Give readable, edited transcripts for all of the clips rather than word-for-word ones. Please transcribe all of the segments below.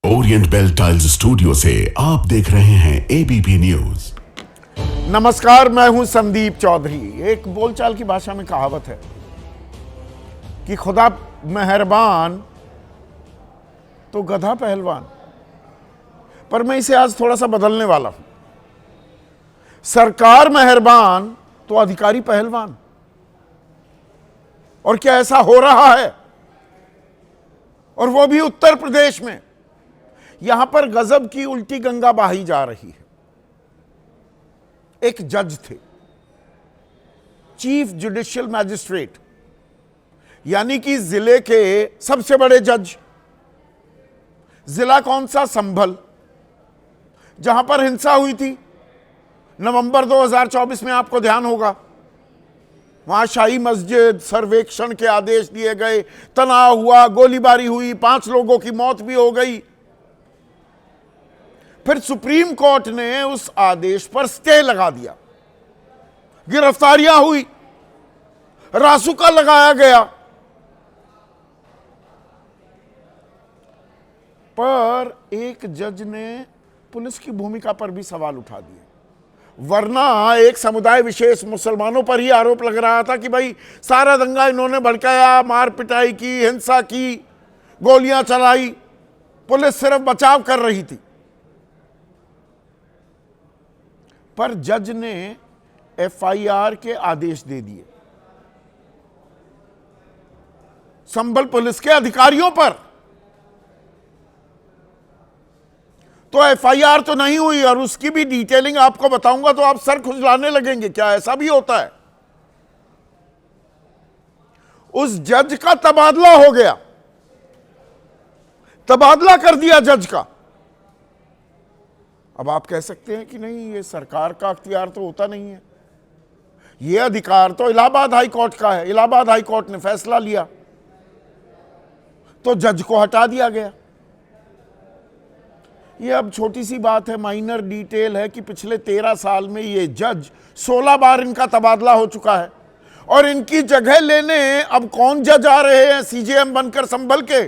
Orient bell tiles studio से आप देख रहे हैं एबीपी न्यूज। नमस्कार, मैं हूं संदीप चौधरी। एक बोलचाल की भाषा में कहावत है कि खुदा मेहरबान तो गधा पहलवान, पर मैं इसे आज थोड़ा सा बदलने वाला हूं। सरकार मेहरबान तो अधिकारी पहलवान। और क्या ऐसा हो रहा है? और वो भी उत्तर प्रदेश में। यहां पर गजब की उल्टी गंगा बहाई जा रही है। एक जज थे, चीफ जुडिशियल मैजिस्ट्रेट, यानी कि जिले के सबसे बड़े जज। जिला कौन सा? संभल, जहां पर हिंसा हुई थी नवंबर 2024 में। आपको ध्यान होगा, वहां शाही मस्जिद सर्वेक्षण के आदेश दिए गए, तनाव हुआ, गोलीबारी हुई, 5 लोगों की मौत भी हो गई। फिर सुप्रीम कोर्ट ने उस आदेश पर स्टे लगा दिया, गिरफ्तारियां हुई, रासुका लगाया गया। पर एक जज ने पुलिस की भूमिका पर भी सवाल उठा दिए। वरना एक समुदाय विशेष मुसलमानों पर ही आरोप लग रहा था कि भाई सारा दंगा इन्होंने भड़काया, मार पिटाई की, हिंसा की, गोलियां चलाई, पुलिस सिर्फ बचाव कर रही थी। पर जज ने एफआईआर के आदेश दे दिए संभल पुलिस के अधिकारियों पर। तो एफआईआर तो नहीं हुई, और उसकी भी डिटेलिंग आपको बताऊंगा तो आप सर खुजलाने लगेंगे। क्या ऐसा भी होता है? उस जज का तबादला हो गया, तबादला कर दिया जज का। अब आप कह सकते हैं कि नहीं, ये सरकार का अख्तियार तो होता नहीं है, ये अधिकार तो इलाहाबाद हाई कोर्ट का है। इलाहाबाद हाई कोर्ट ने फैसला लिया तो जज को हटा दिया गया। ये अब छोटी सी बात है, माइनर डिटेल है कि पिछले 13 साल में ये जज 16 बार इनका तबादला हो चुका है। और इनकी जगह लेने अब कौन जज आ रहे हैं सीजेएम बनकर संभल के?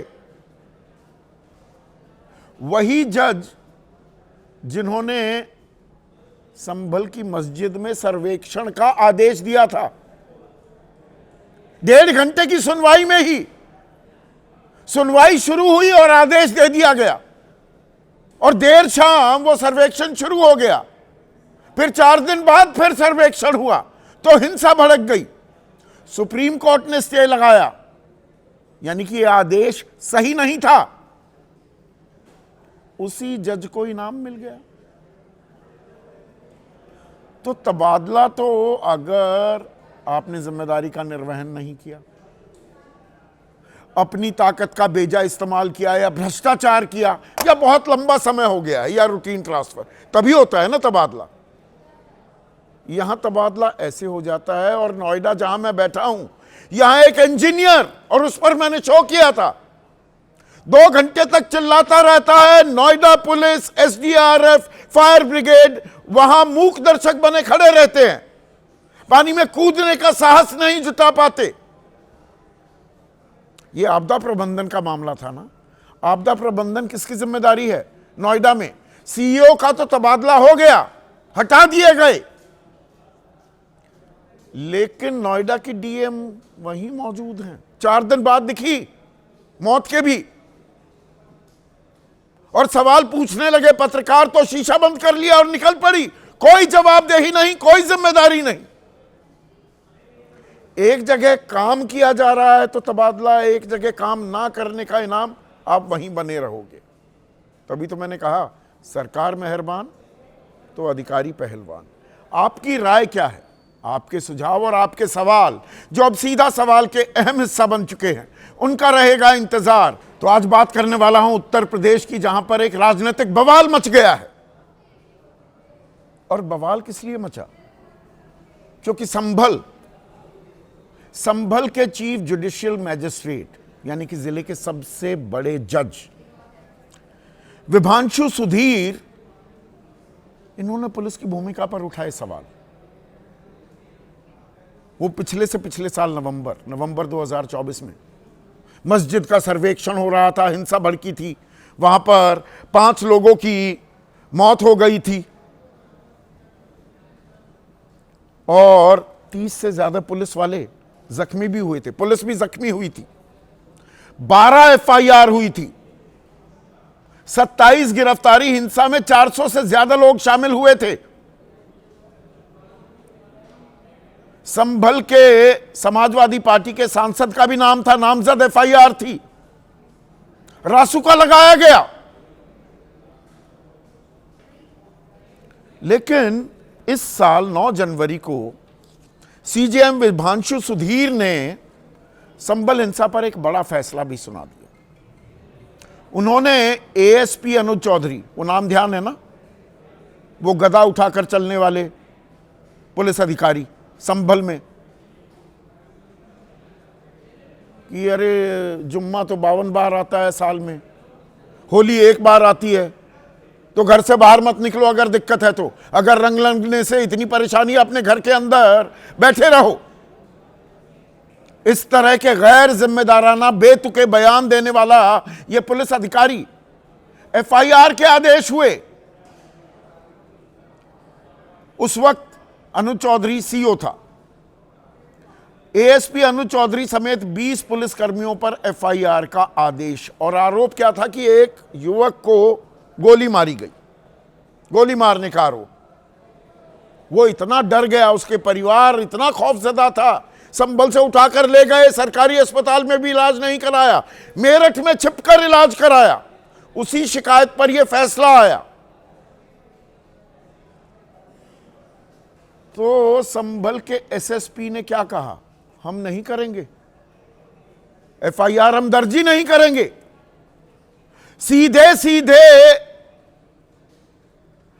वही जज जिन्होंने संभल की मस्जिद में सर्वेक्षण का आदेश दिया था। 1.5 घंटे की सुनवाई में ही सुनवाई शुरू हुई और आदेश दे दिया गया, और देर शाम वो सर्वेक्षण शुरू हो गया। फिर 4 दिन बाद फिर सर्वेक्षण हुआ तो हिंसा भड़क गई। सुप्रीम कोर्ट ने स्टे लगाया, यानी कि यह आदेश सही नहीं था। उसी जज को इनाम मिल गया। तो तबादला तो अगर आपने जिम्मेदारी का निर्वहन नहीं किया, अपनी ताकत का बेजा इस्तेमाल किया, या भ्रष्टाचार किया, या बहुत लंबा समय हो गया है, या रूटीन ट्रांसफर, तभी होता है ना तबादला। यहां तबादला ऐसे हो जाता है। और नोएडा जहां मैं बैठा हूं, यहां एक इंजीनियर, और उस पर मैंने शो किया था, 2 घंटे तक चिल्लाता रहता है। Noida police, SDRF, fire brigade वहां मूक दर्शक बने खड़े रहते हैं, पानी में कूदने का साहस नहीं जुटा पाते। यह आपदा प्रबंधन का मामला था ना। आपदा प्रबंधन किसकी जिम्मेदारी है? नोएडा में सीईओ का तो तबादला हो गया, हटा दिए गए, लेकिन नोएडा की डीएम वहीं मौजूद हैं। 4 दिन बाद दिखी, मौत के भी। और सवाल पूछने लगे पत्रकार तो शीशा बंद कर लिया और निकल पड़ी। कोई जवाबदेही नहीं, कोई जिम्मेदारी नहीं। एक जगह काम किया जा रहा है तो तबादला, एक जगह काम ना करने का इनाम, आप वहीं बने रहोगे। तभी तो मैंने कहा सरकार मेहरबान तो अधिकारी पहलवान। आपकी राय क्या है? आपके सुझाव और आपके सवाल, जो अब सीधा सवाल के अहम हिस्सा बन चुके हैं, उनका रहेगा इंतजार। तो आज बात करने वाला हूं उत्तर प्रदेश की, जहां पर एक राजनीतिक बवाल मच गया है। और बवाल किस लिए मचा? क्योंकि संभल के चीफ जुडिशियल मैजिस्ट्रेट, यानी कि जिले के सबसे बड़े जज विभांशु सुधीर, इन्होंने पुलिस की भूमिका पर उठाए सवाल। वो पिछले से पिछले साल नवंबर 2024 में मस्जिद का सर्वेक्षण हो रहा था, हिंसा भड़की थी, वहां पर 5 लोगों की मौत हो गई थी और 30 से ज्यादा पुलिस वाले जख्मी भी हुए थे, पुलिस भी जख्मी हुई थी। 12 एफआईआर हुई थी, 27 गिरफ्तारी, हिंसा में 400 से ज्यादा लोग शामिल हुए थे। संभल के समाजवादी पार्टी के सांसद का भी नाम था, नामजद एफआईआर थी, रासुका लगाया गया। लेकिन इस साल 9 जनवरी को सीजेएम विभांशु सुधीर ने संभल हिंसा पर एक बड़ा फैसला भी सुना दिया। उन्होंने एएसपी अनुज चौधरी, वो नाम ध्यान है ना, वो गदा उठाकर चलने वाले पुलिस अधिकारी संभल में, कि अरे जुम्मा तो 52 बार आता है साल में, होली एक बार आती है, तो घर से बाहर मत निकलो अगर दिक्कत है तो, अगर रंग लगने से इतनी परेशानी अपने घर के अंदर बैठे रहो। इस तरह के गैर जिम्मेदाराना बेतुके बयान देने वाला यह पुलिस अधिकारी, एफआईआर के आदेश हुए। उस वक्त अनुज चौधरी सीओ था। एएसपी अनुज चौधरी समेत 20 पुलिस कर्मियों पर एफआईआर का आदेश, और आरोप क्या था कि एक युवक को गोली मारी गई, गोली मारने का आरोप। वो इतना डर गया, उसके परिवार इतना खौफजदा था, संभल से उठाकर ले गए, सरकारी अस्पताल में भी इलाज नहीं कराया, मेरठ में छिपकर इलाज कराया। उसी शिकायत पर यह फैसला आया। तो संभल के एसएसपी ने क्या कहा, हम नहीं करेंगे एफआईआर, हम दर्ज ही नहीं करेंगे। सीधे सीधे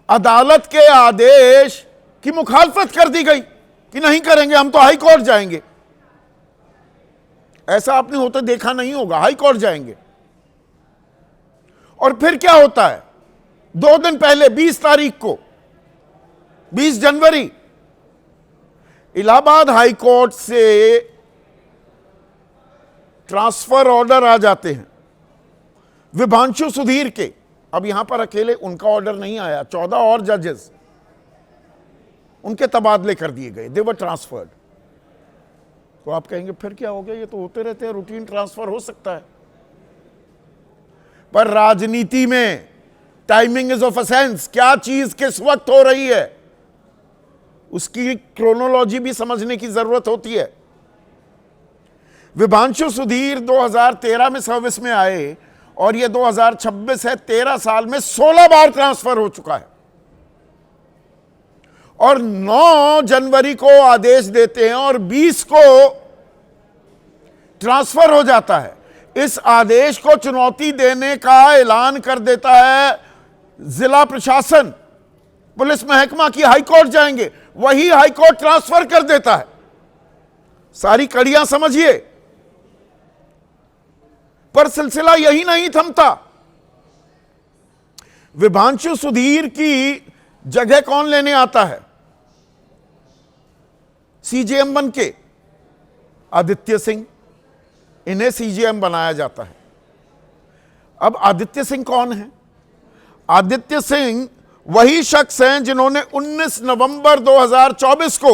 अदालत के आदेश की मुखालफत कर दी गई कि नहीं करेंगे, हम तो हाई कोर्ट जाएंगे। ऐसा आपने होते देखा नहीं होगा, हाई कोर्ट जाएंगे। और फिर क्या होता है, 2 दिन पहले 20 तारीख को, 20 जनवरी, इलाहाबाद हाई कोर्ट से ट्रांसफर ऑर्डर आ जाते हैं विभांशु सुधीर के। अब यहां पर अकेले उनका ऑर्डर नहीं आया, 14 और जजेस, उनके तबादले कर दिए गए, दे वर ट्रांसफर्ड। तो आप कहेंगे फिर क्या हो गया, ये तो होते रहते हैं, रूटीन ट्रांसफर हो सकता है। पर राजनीति में टाइमिंग इज ऑफ एसेंस, क्या चीज किस वक्त हो रही है उसकी क्रोनोलॉजी भी समझने की जरूरत होती है। विभांशु सुधीर 2013 में सर्विस में आए और ये 2026 है, 13 साल में 16 बार ट्रांसफर हो चुका है। और 9 जनवरी को आदेश देते हैं और 20 को ट्रांसफर हो जाता है। इस आदेश को चुनौती देने का ऐलान कर देता है जिला प्रशासन, पुलिस महकमा की हाईकोर्ट जाएंगे, वही हाईकोर्ट ट्रांसफर कर देता है। सारी कड़ियां समझिए। पर सिलसिला यही नहीं थमता। विभांशु सुधीर की जगह कौन लेने आता है सीजेएम बन के? आदित्य सिंह, इन्हें सीजेएम बनाया जाता है। अब आदित्य सिंह कौन है? आदित्य सिंह वही शख्स हैं जिन्होंने 19 नवंबर 2024 को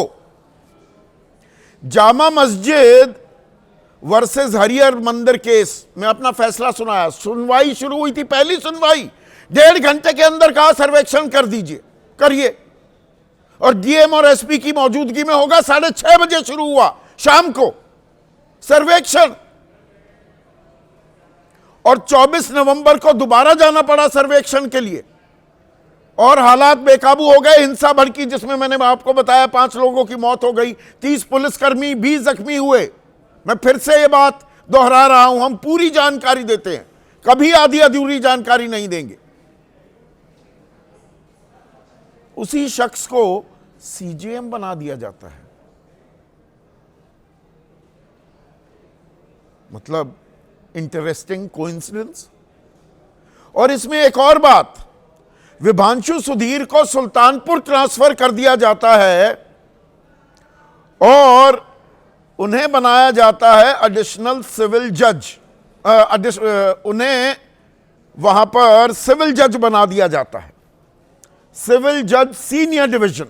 जामा मस्जिद वर्सेस हरिहर मंदिर केस में अपना फैसला सुनाया। सुनवाई शुरू हुई थी, पहली सुनवाई 1.5 घंटे के अंदर कहा सर्वेक्षण कर दीजिए, करिए, और डीएम और एसपी की मौजूदगी में होगा। 6:30 बजे शुरू हुआ शाम को सर्वेक्षण, और 24 नवंबर को दोबारा जाना पड़ा सर्वेक्षण के लिए, और हालात बेकाबू हो गए, हिंसा भड़की, जिसमें मैंने आपको बताया 5 लोगों की मौत हो गई, 30 पुलिसकर्मी भी जख्मी हुए। मैं फिर से ये बात दोहरा रहा हूं, हम पूरी जानकारी देते हैं, कभी आधी अधूरी जानकारी नहीं देंगे। उसी शख्स को सीजेएम बना दिया जाता है। मतलब इंटरेस्टिंग कोइंसिडेंस। और इसमें एक और बात, विभांशु सुधीर को सुल्तानपुर ट्रांसफर कर दिया जाता है और उन्हें बनाया जाता है एडिशनल सिविल जज। उन्हें वहां पर सिविल जज बना दिया जाता है, सिविल जज सीनियर डिवीजन।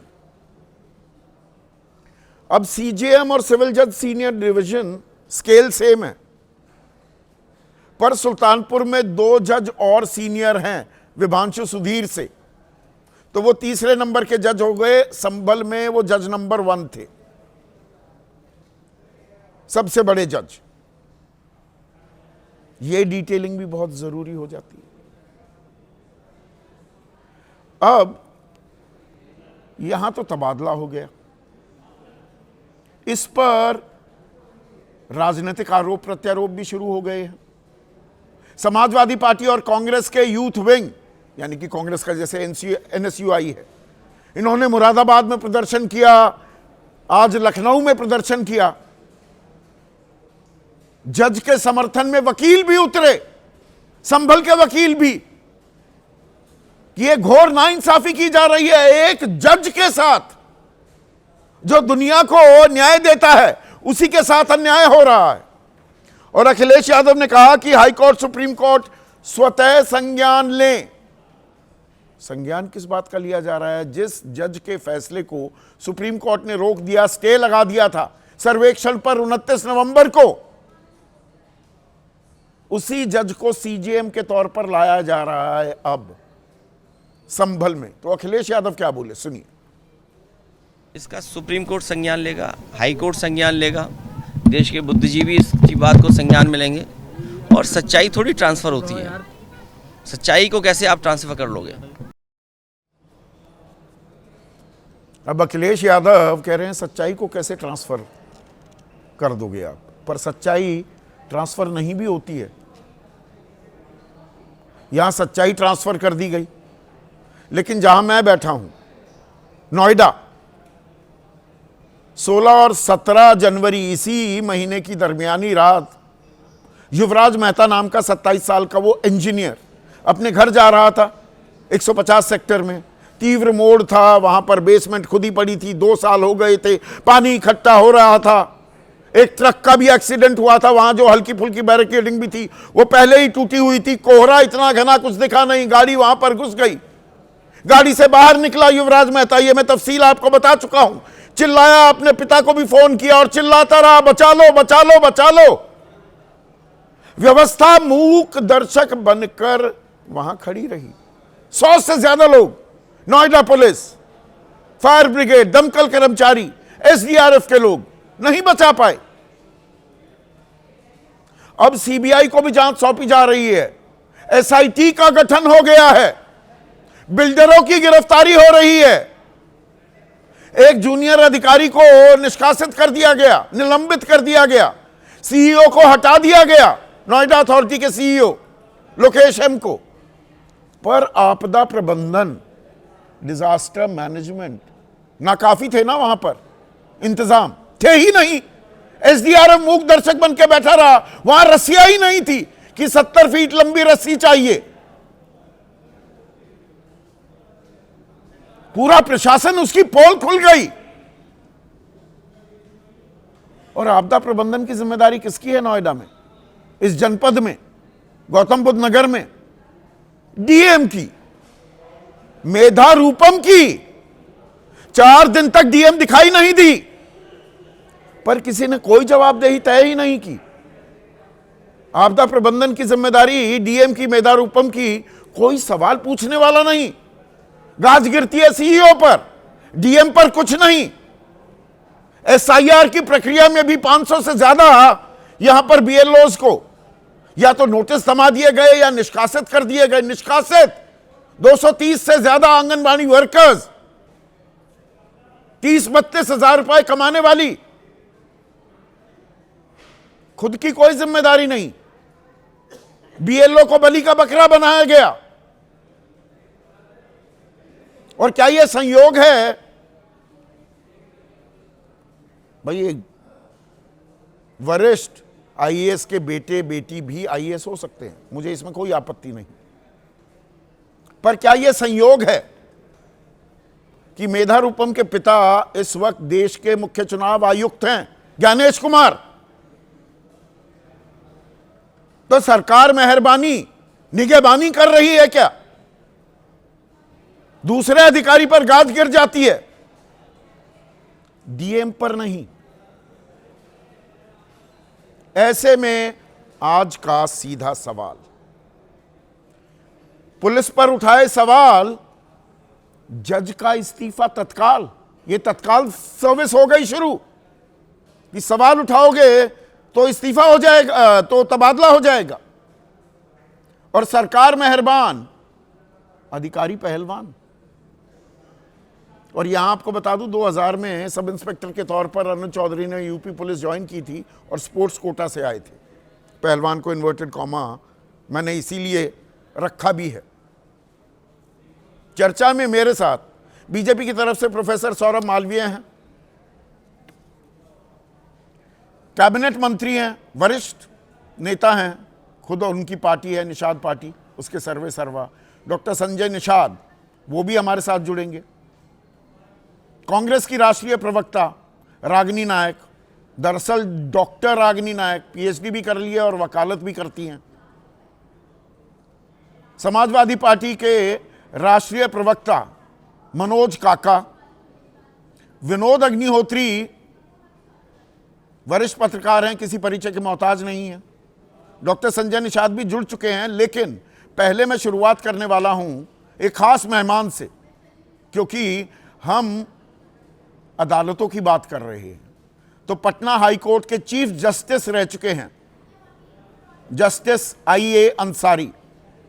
अब सीजेएम और सिविल जज सीनियर डिवीजन स्केल सेम है, पर सुल्तानपुर में 2 जज और सीनियर हैं विभांशु सुधीर से, तो वो तीसरे नंबर के जज हो गए। संभल में वो जज नंबर 1 थे, सबसे बड़े जज। ये डिटेलिंग भी बहुत जरूरी हो जाती है। अब यहां तो तबादला हो गया, इस पर राजनीतिक आरोप प्रत्यारोप भी शुरू हो गए हैं। समाजवादी पार्टी और कांग्रेस के यूथ विंग, यानी कि कांग्रेस का जैसे एनएसयूआई है, इन्होंने मुरादाबाद में प्रदर्शन किया, आज लखनऊ में प्रदर्शन किया। जज के समर्थन में वकील भी उतरे, संभल के वकील भी, कि यह घोर नाइंसाफी की जा रही है एक जज के साथ, जो दुनिया को न्याय देता है उसी के साथ अन्याय हो रहा है। और अखिलेश यादव ने कहा कि हाई कोर्ट सुप्रीम कोर्ट स्वतः संज्ञान लें। संज्ञान किस बात का लिया जा रहा है? जिस जज के फैसले को सुप्रीम कोर्ट ने रोक दिया, स्टे लगा दिया था सर्वेक्षण पर 29 नवंबर को, उसी जज को सीजेएम के तौर पर लाया जा रहा है अब संभल में। तो अखिलेश यादव क्या बोले, सुनिए। इसका सुप्रीम कोर्ट संज्ञान लेगा, हाई कोर्ट संज्ञान लेगा, देश के बुद्धिजीवी इसकी बात को संज्ञान में लेंगे। और सच्चाई थोड़ी ट्रांसफर होती है, सच्चाई को कैसे आप ट्रांसफर कर लोगे? अब अखिलेश यादव कह रहे हैं सच्चाई को कैसे ट्रांसफर कर दोगे आप, पर सच्चाई ट्रांसफर नहीं भी होती है। यहां सच्चाई ट्रांसफर कर दी गई, लेकिन जहां मैं बैठा हूं नोएडा, 16 और 17 जनवरी इसी महीने की दरमियानी रात युवराज मेहता नाम का 27 साल का वो इंजीनियर अपने घर जा रहा था 150 सेक्टर में। तीव्र मोड़ था, वहां पर बेसमेंट खुदी पड़ी थी, 2 साल हो गए थे, पानी इकट्ठा हो रहा था। एक ट्रक का भी एक्सीडेंट हुआ था वहां, जो हल्की फुल्की बैरिकेडिंग भी थी वो पहले ही टूटी हुई थी। कोहरा इतना घना कुछ दिखा नहीं, गाड़ी वहां पर घुस गई। गाड़ी से बाहर निकला युवराज मेहता, ये मैं तफसील आपको बता चुका हूं। चिल्लाया, अपने पिता को भी फोन किया और चिल्लाता रहा, बचा लो बचा लो बचा लो। व्यवस्था मूक दर्शक बनकर वहां खड़ी रही। 100 से ज्यादा लोग, नोएडा पुलिस, फायर ब्रिगेड, दमकल कर्मचारी, एसडीआरएफ के लोग नहीं बचा पाए। अब सीबीआई को भी जांच सौंपी जा रही है, एसआईटी का गठन हो गया है, बिल्डरों की गिरफ्तारी हो रही है। एक जूनियर अधिकारी को निष्कासित कर दिया गया, निलंबित कर दिया गया, सीईओ को हटा दिया गया, नोएडा अथॉरिटी के सीईओ लोकेश एम को। पर आपदा प्रबंधन, डिजास्टर मैनेजमेंट नाकाफी थे ना, वहां पर इंतजाम थे ही नहीं। एसडीआरएफ मूक दर्शक बन के बैठा रहा, वहां रस्सियां ही नहीं थी कि 70 फीट लंबी रस्सी चाहिए। पूरा प्रशासन, उसकी पोल खुल गई। और आपदा प्रबंधन की जिम्मेदारी किसकी है नोएडा में, इस जनपद में, गौतम बुद्ध नगर में? डीएम की, मेधा रूपम की। 4 दिन तक डीएम दिखाई नहीं दी, पर किसी ने कोई जवाबदेही तय ही नहीं की। आपदा प्रबंधन की जिम्मेदारी डीएम की, मेधा रूपम की, कोई सवाल पूछने वाला नहीं। गाज गिरती है सीईओ पर, डीएम पर कुछ नहीं। एसआईआर की प्रक्रिया में भी 500 से ज्यादा यहां पर बीएलओज को या तो नोटिस थमा दिए गए या निष्कासित कर दिए गए। निष्कासित 230 से ज्यादा आंगनबाड़ी वर्कर्स, 30-32 हजार रुपए कमाने वाली, खुद की कोई जिम्मेदारी नहीं। बीएलओ को बलि का बकरा बनाया गया। और क्या यह संयोग है भाई, एक वरिष्ठ आईएएस के बेटे बेटी भी आईएएस हो सकते हैं, मुझे इसमें कोई आपत्ति नहीं। पर क्या यह संयोग है कि मेधा रूपम के पिता इस वक्त देश के मुख्य चुनाव आयुक्त हैं, ज्ञानेश कुमार? तो सरकार मेहरबानी निगहबानी कर रही है क्या? दूसरे अधिकारी पर गाज गिर जाती है, डीएम पर नहीं। ऐसे में आज का सीधा सवाल, पुलिस पर उठाए सवाल, जज का इस्तीफा तत्काल, ये तत्काल सर्विस हो गई शुरू कि सवाल उठाओगे तो इस्तीफा हो जाएगा, तो तबादला हो जाएगा। और सरकार मेहरबान, अधिकारी पहलवान। और यहां आपको बता दूं, 2000 में सब इंस्पेक्टर के तौर पर अरुण चौधरी ने यूपी पुलिस ज्वाइन की थी और स्पोर्ट्स कोटा से आए थे। पहलवान को इन्वर्टेड कॉमा मैंने इसीलिए रखा भी है। चर्चा में मेरे साथ बीजेपी की तरफ से प्रोफेसर सौरभ मालवीय हैं, कैबिनेट मंत्री हैं, वरिष्ठ नेता हैं, खुद उनकी पार्टी है निषाद पार्टी, उसके सर्वे सर्वा डॉक्टर संजय निषाद, वो भी हमारे साथ जुड़ेंगे। कांग्रेस की राष्ट्रीय प्रवक्ता रागिनी नायक, दरअसल डॉक्टर रागिनी नायक पीएचडी भी कर ली है और वकालत भी करती हैं। समाजवादी पार्टी के राष्ट्रीय प्रवक्ता मनोज काका, विनोद अग्निहोत्री वरिष्ठ पत्रकार हैं, किसी परिचय के मोहताज नहीं है। डॉक्टर संजय निषाद भी जुड़ चुके हैं। लेकिन पहले मैं शुरुआत करने वाला हूं एक खास मेहमान से, क्योंकि हम अदालतों की बात कर रहे हैं। तो पटना हाई कोर्ट के चीफ जस्टिस रह चुके हैं justice IA Ansari,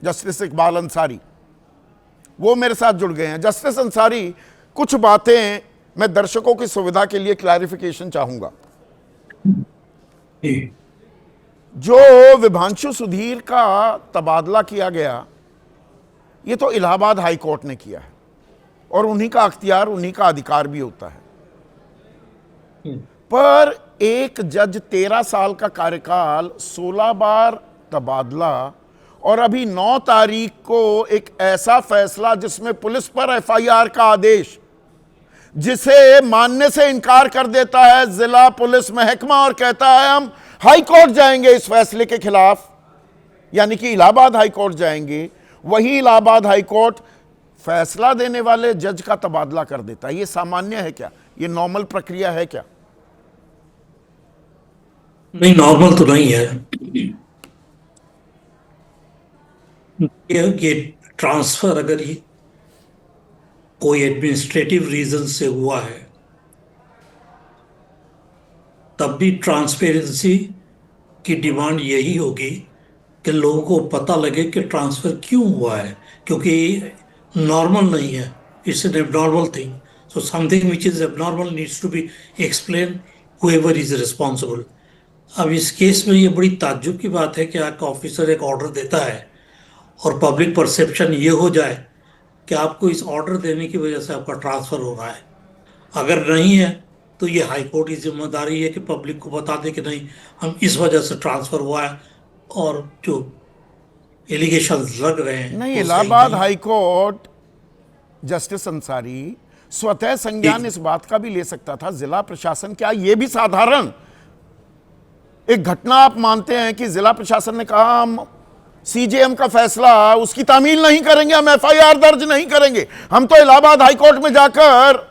justice Iqbal Ansari, वो मेरे साथ जुड़ गए हैं। जस्टिस अंसारी, कुछ बातें मैं दर्शकों की सुविधा के लिए क्लैरिफिकेशन चाहूंगा। जो विभांशु सुधीर का तबादला किया गया, ये तो इलाहाबाद हाई कोर्ट ने किया है और उन्हीं का अख्तियार, उन्हीं का अधिकार भी होता है। पर एक जज 13 साल का कार्यकाल, 16 बार तबादला, और अभी 9 तारीख को एक ऐसा फैसला जिसमें पुलिस पर FIR का आदेश, जिसे मानने से इनकार कर देता है जिला पुलिस महकमा और कहता है हम हाई कोर्ट जाएंगे इस फैसले के खिलाफ, यानी कि इलाहाबाद हाई कोर्ट जाएंगे। वही इलाहाबाद हाई कोर्ट फैसला देने वाले जज का तबादला कर देता है। ये सामान्य है क्या? ये नॉर्मल प्रक्रिया है क्या? नहीं, नॉर्मल तो नहीं है। ये ट्रांसफर अगर ये कोई एडमिनिस्ट्रेटिव रीजन से हुआ है, तब भी ट्रांसपेरेंसी की डिमांड यही होगी कि लोगों को पता लगे कि ट्रांसफर क्यों हुआ है, क्योंकि नॉर्मल नहीं है, it's an abnormal thing. So something which is abnormal needs to be explain whoever is responsible. अब इस केस में ये बड़ी ताज्जुब की बात है कि आपका ऑफिसर एक ऑर्डर देता है और पब्लिक परसेप्शन ये हो जाए कि आपको इस ऑर्डर देने की वजह से आपका ट्रांसफ़र हो रहा है। अगर नहीं है तो ये हाई कोर्ट की जिम्मेदारी है कि पब्लिक को बता दे कि नहीं, हम इस वजह से ट्रांसफ़र हुआ है, और जो एलिगेशंस लग रहे हैं नहीं, Allahabad high court justice Ansari स्वतः संज्ञान इस बात का भी ले सकता था। जिला प्रशासन, क्या ये भी साधारण एक घटना आप मानते हैं कि जिला प्रशासन ने कहा हम CJM का फैसला, उसकी तामील नहीं करेंगे, हम FIR दर्ज नहीं करेंगे, हम तो इलाहाबाद हाई कोर्ट में जाकर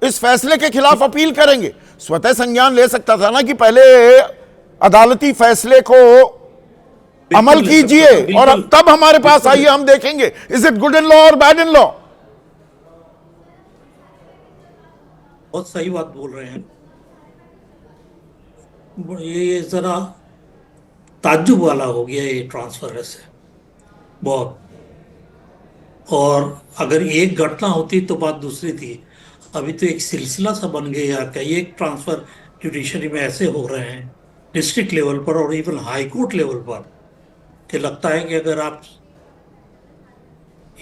इस फैसले के खिलाफ अपील करेंगे? स्वतः संज्ञान ले सकता था ना कि पहले अदालती फैसले को अमल कीजिए और तब हमारे पास आइए, हम देखेंगे is it good in law और बैड इन लॉ। बहुत सही बात बोल रहे हैं। ये जरा ताज्जुब वाला हो गया ये ट्रांसफर ऐसे बहुत। और अगर एक घटना होती तो बात दूसरी थी, अभी तो एक सिलसिला सा बन गया यार। कई एक ट्रांसफर जुडिशरी में ऐसे हो रहे हैं डिस्ट्रिक्ट लेवल पर और इवन हाई कोर्ट लेवल पर, कि लगता है कि अगर आप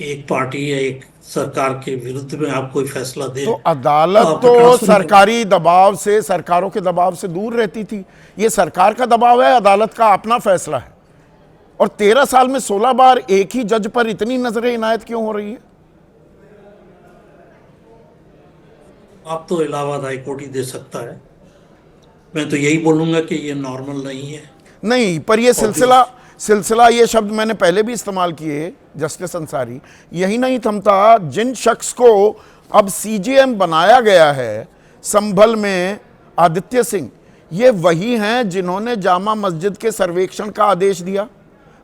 एक पार्टी या एक सरकार के विरुद्ध में आप कोई फैसला दे तो अदालत तो सरकारी दबाव से, सरकारों के दबाव से दूर रहती थी। ये सरकार का दबाव है, अदालत का अपना फैसला है। और 13 साल में 16 बार एक ही जज पर इतनी नजरें इनायत क्यों हो रही है? आप तो इलाहाबाद हाई कोर्ट ही दे सकता है। मैं तो यही बोलूंगा कि ये नॉर्मल नहीं है। नहीं, पर ये सिलसिला, ये शब्द मैंने पहले भी इस्तेमाल किए जस्टिस अंसारी, यही नहीं थमता। जिन शख्स को अब सीजीएम बनाया गया है संभल में, आदित्य सिंह, ये वही हैं जिन्होंने जामा मस्जिद के सर्वेक्षण का आदेश दिया।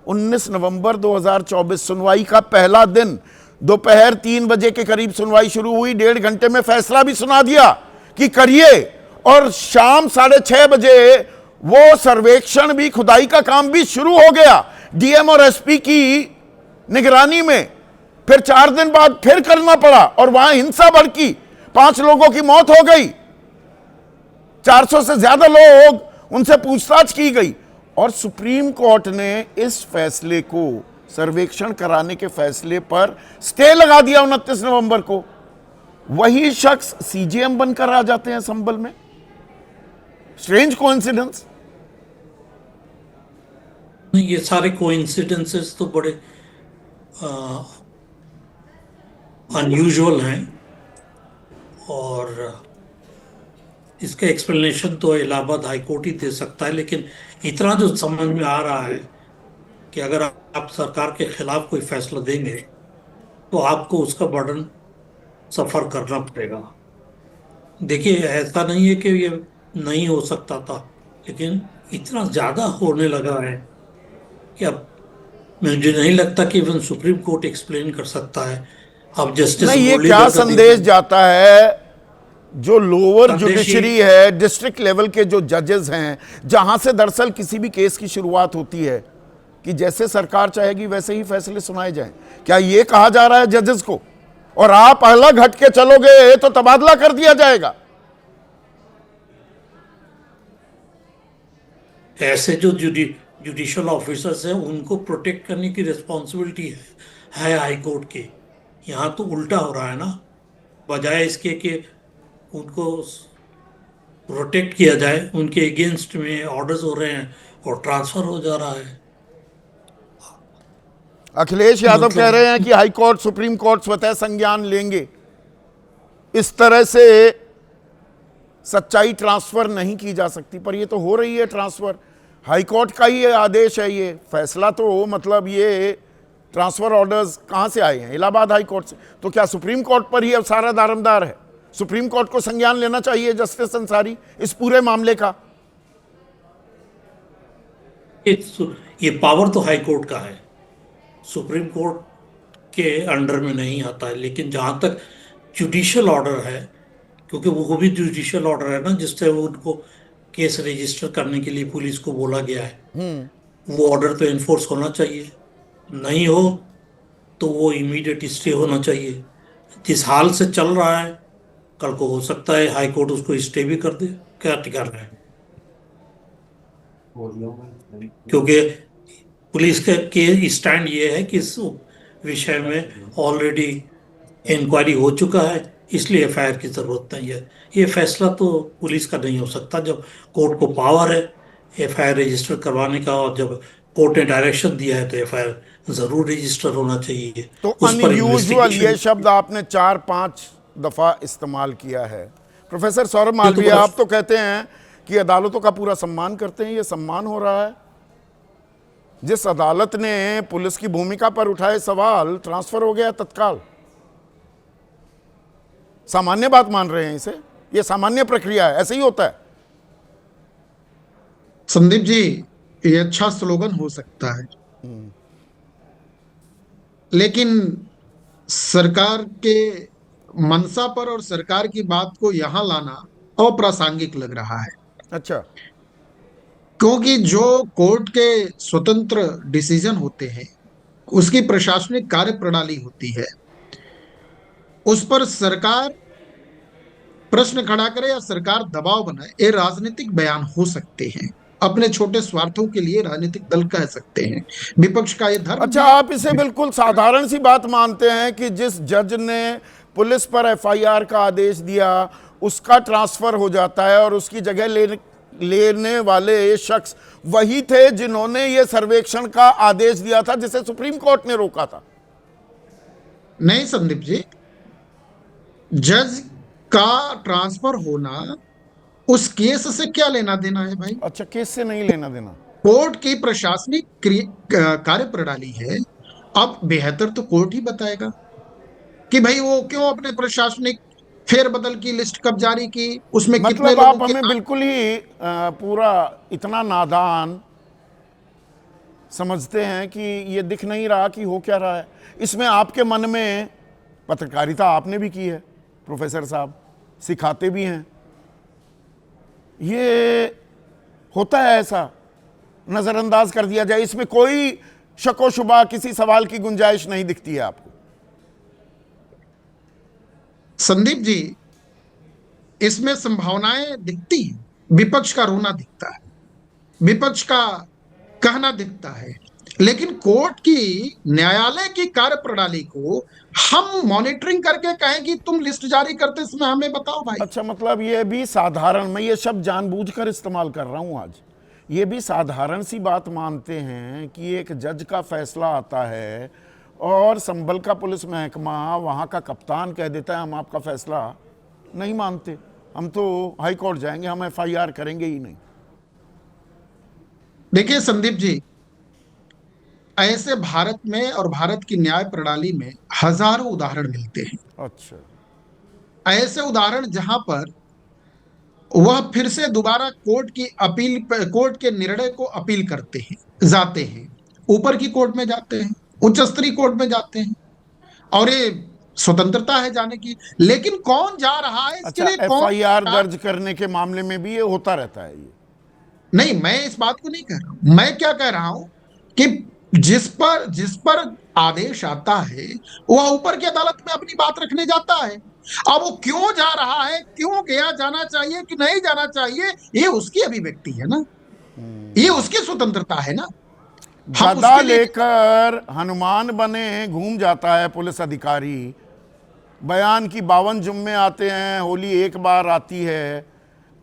19 नवंबर 2024 सुनवाई का पहला दिन, दोपहर 3 बजे के करीब सुनवाई शुरू हुई, 1.5 घंटे में फैसला भी सुना दिया कि करिए, और शाम 6:30 बजे वो सर्वेक्षण भी, खुदाई का काम भी शुरू हो गया डीएम और एसपी की निगरानी में। फिर 4 दिन बाद फिर करना पड़ा और वहां हिंसा भड़की, 5 लोगों की मौत हो गई, 400 से ज्यादा लोग, उनसे पूछताछ की गई। और सुप्रीम कोर्ट ने इस फैसले को, सर्वेक्षण कराने के फैसले पर स्टे लगा दिया 29 नवंबर को। वही शख्स सीजीएम बनकर आ जाते हैं संभल में। Strange coincidence. ये सारे कोइंसिडेंसेस तो बड़े अनयूजुअल हैं, और इसका एक्सप्लेनेशन तो इलाहाबाद हाई कोर्ट ही दे सकता है। लेकिन इतना जो समझ में आ रहा है कि अगर आप सरकार के खिलाफ कोई फैसला देंगे तो आपको उसका बर्डन सफर करना पड़ेगा। देखिए, ऐसा नहीं है कि ये नहीं हो सकता था, लेकिन इतना ज्यादा होने लगा है कि अब मुझे नहीं लगता कि इवन सुप्रीम कोर्ट एक्सप्लेन कर सकता है। अब जस्टिस नहीं, ये क्या संदेश जाता है जो लोअर जुडिशरी है, डिस्ट्रिक्ट लेवल के जो जजेस हैं, जहां से दरअसल किसी भी केस की शुरुआत होती है कि जैसे सरकार चाहेगी वैसे ही फैसले सुनाए जाएं, क्या ये कहा जा रहा है जजेस को? और आप अलग हट के चलोगे तो तबादला कर दिया जाएगा। ऐसे जो जुडिशियल ऑफिसर्स हैं उनको प्रोटेक्ट करने की रिस्पॉन्सिबिलिटी है हाई कोर्ट की। यहाँ तो उल्टा हो रहा है ना, बजाय इसके कि उनको प्रोटेक्ट किया जाए, उनके अगेंस्ट में ऑर्डर्स हो रहे हैं और ट्रांसफर हो जा रहा है। अखिलेश यादव कह रहे हैं कि हाई कोर्ट, सुप्रीम कोर्ट स्वतः संज्ञान लेंगे। इस तरह से सच्चाई ट्रांसफर नहीं की जा सकती, पर ये तो हो रही है ट्रांसफर। हाई कोर्ट का ही आदेश है, ये फैसला तो मतलब ये ट्रांसफर ऑर्डर्स कहां से आए हैं? इलाहाबाद हाई कोर्ट से। तो क्या सुप्रीम कोर्ट पर ही अब सारा दारोमदार है? सुप्रीम कोर्ट को संज्ञान लेना चाहिए जस्टिस अंसारी इस पूरे मामले का। ये पावर तो हाई कोर्ट का है, सुप्रीम कोर्ट के अंडर में नहीं आता है। लेकिन जहां तक जुडिशियल ऑर्डर है, क्योंकि वो भी जुडिशियल ऑर्डर है ना, जिससे उनको केस रजिस्टर करने के लिए पुलिस को बोला गया है, वो ऑर्डर तो इन्फोर्स होना चाहिए। नहीं हो तो वो इमीडिएट स्टे होना चाहिए। जिस हाल से चल रहा है, कल को हो सकता है हाई कोर्ट उसको स्टे भी कर दे। क्या टिकर रहा है? क्योंकि पुलिस के स्टैंड ये है कि इस विषय में ऑलरेडी इंक्वायरी हो चुका है, इसलिए एफआईआर की जरूरत नहीं है। ये फैसला तो पुलिस का नहीं हो सकता। जब कोर्ट को पावर है एफआईआर रजिस्टर करवाने का, और जब कोर्ट ने डायरेक्शन दिया है तो एफआईआर जरूर रजिस्टर होना चाहिए। तो अनयूजुअल ये शब्द आपने 4-5 दफा इस्तेमाल किया है। प्रोफेसर सौरभ मालवीय, आप तो कहते हैं कि अदालतों का पूरा सम्मान करते हैं। ये सम्मान हो रहा है? जिस अदालत ने पुलिस की भूमिका पर उठाए सवाल, ट्रांसफर हो गया तत्काल। सामान्य बात मान रहे हैं इसे? ये सामान्य प्रक्रिया है, ऐसे ही होता है? संदीप जी, ये अच्छा स्लोगन हो सकता है, लेकिन सरकार के मंशा पर और सरकार की बात को यहां लाना अप्रासंगिक लग रहा है। अच्छा। क्योंकि जो कोर्ट के स्वतंत्र डिसीजन होते हैं, उसकी प्रशासनिक कार्य प्रणाली होती है, उस पर सरकार प्रश्न खड़ा करे या सरकार दबाव बनाए, ये राजनीतिक बयान हो सकते हैं। अपने छोटे स्वार्थों के लिए राजनीतिक दल कह सकते हैं, विपक्ष का ये धर्म। अच्छा, आप इसे बिल्कुल साधारण सी बात मानते हैं कि जिस जज ने पुलिस पर एफआईआर का आदेश दिया उसका ट्रांसफर हो जाता है और उसकी जगह लेने वाले शख्स वही थे जिन्होंने ये सर्वेक्षण का आदेश दिया था जिसे सुप्रीम कोर्ट ने रोका था? नहीं संदीप जी, जज का ट्रांसफर होना उस केस से क्या लेना देना है भाई? अच्छा, केस से नहीं लेना देना। कोर्ट की प्रशासनिक कार्य प्रणाली है। अब बेहतर तो कोर्ट ही बताएगा कि भाई वो क्यों अपने प्रशासनिक फेरबदल की लिस्ट कब जारी की, उसमें कितने मतलब लोगों आप के हमें बिल्कुल ही पूरा इतना नादान समझते हैं कि ये दिख नहीं रहा कि हो क्या रहा है। इसमें आपके मन में, पत्रकारिता आपने भी की है प्रोफेसर साहब, सिखाते भी हैं, ये होता है ऐसा, नजरअंदाज कर दिया जाए, इसमें कोई शको शुबा, किसी सवाल की गुंजाइश नहीं दिखती है आपको? संदीप जी, इसमें संभावनाएं दिखती हैं, विपक्ष का रोना दिखता है, विपक्ष का कहना दिखता है, लेकिन कोर्ट की, न्यायालय की कार्य प्रणाली को हम मॉनिटरिंग करके कहें कि तुम लिस्ट जारी करते समय हमें बताओ भाई। अच्छा, मतलब ये भी साधारण, मैं ये शब्द जानबूझकर इस्तेमाल कर रहा हूं आज, ये भी साधारण सी बात मानते हैं कि एक जज का फैसला आता है और संभल का पुलिस महकमा, वहाँ का कप्तान कह देता है हम आपका फैसला नहीं मानते, हम तो हाई कोर्ट जाएंगे, हम एफआईआर करेंगे ही नहीं। देखिए संदीप जी, ऐसे भारत में और भारत की न्याय प्रणाली में हजारों उदाहरण मिलते हैं। अच्छा, ऐसे उदाहरण जहां पर वह फिर से दोबारा कोर्ट की अपील, कोर्ट के निर्णय को अपील करते हैं, जाते हैं, ऊपर की कोर्ट में जाते हैं, उच्च स्तरीय कोर्ट में जाते हैं, और ये स्वतंत्रता है जाने की, लेकिन कौन जा रहा है इसके अच्छा, लिए, कौन? एफआईआर दर्ज करने के मामले में भी ये होता रहता है ये? नहीं, मैं इस बात को नहीं कह रहा हूं। मैं क्या कह रहा हूं कि जिस पर आदेश आता है वह ऊपर की अदालत में अपनी बात रखने जाता है। अब वो क्यों जा रहा है, क्यों गया, जाना चाहिए कि नहीं जाना चाहिए, ये उसकी अभिव्यक्ति है ना, ये उसकी स्वतंत्रता है ना। हम गदा उसके लिए लेकर हनुमान बने घूम जाता है पुलिस अधिकारी, बयान की 52 जुम्मे आते हैं, होली एक बार आती है,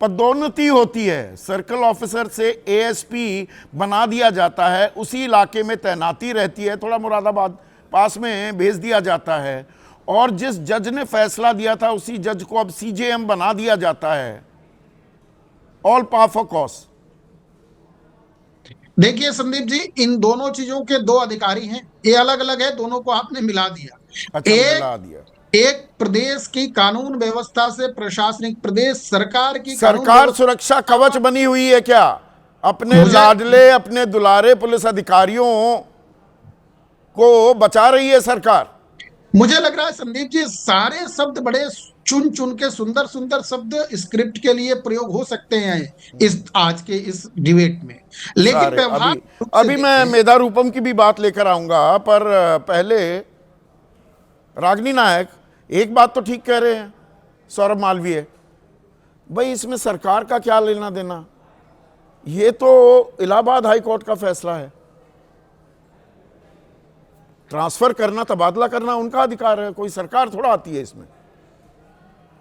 पदोन्नति होती है, सर्कल ऑफिसर से एएसपी बना दिया जाता है, उसी इलाके में तैनाती रहती है, थोड़ा मुरादाबाद पास में भेज दिया जाता है, और जिस जज ने फैसला दिया था उसी जज को अब सीजेएम बना दिया जाता है, ऑल पावर फॉर कॉज। देखिए संदीप जी, इन दोनों चीजों के दो अधिकारी हैं, ये अलग अलग है, दोनों को आपने मिला दिया। अच्छा, मिला दिया। एक प्रदेश की कानून व्यवस्था से प्रशासनिक, प्रदेश सरकार की सरकार सुरक्षा कवच बनी हुई है क्या अपने लाडले, अपने दुलारे पुलिस अधिकारियों को बचा रही है सरकार? मुझे लग रहा है संदीप जी, सारे शब्द बड़े चुन चुन के, सुंदर सुंदर शब्द स्क्रिप्ट के लिए प्रयोग हो सकते हैं इस आज के इस डिबेट में, लेकिन व्यवहार अभी मैं मेधा रूपम की भी बात लेकर आऊंगा, पर पहले रागिनी नायक एक बात तो ठीक कह रहे हैं सौरभ मालवीय भाई, इसमें सरकार का क्या लेना देना, ये तो इलाहाबाद हाई कोर्ट का फैसला है, ट्रांसफर करना, तबादला करना उनका अधिकार है, कोई सरकार थोड़ा आती है इसमें।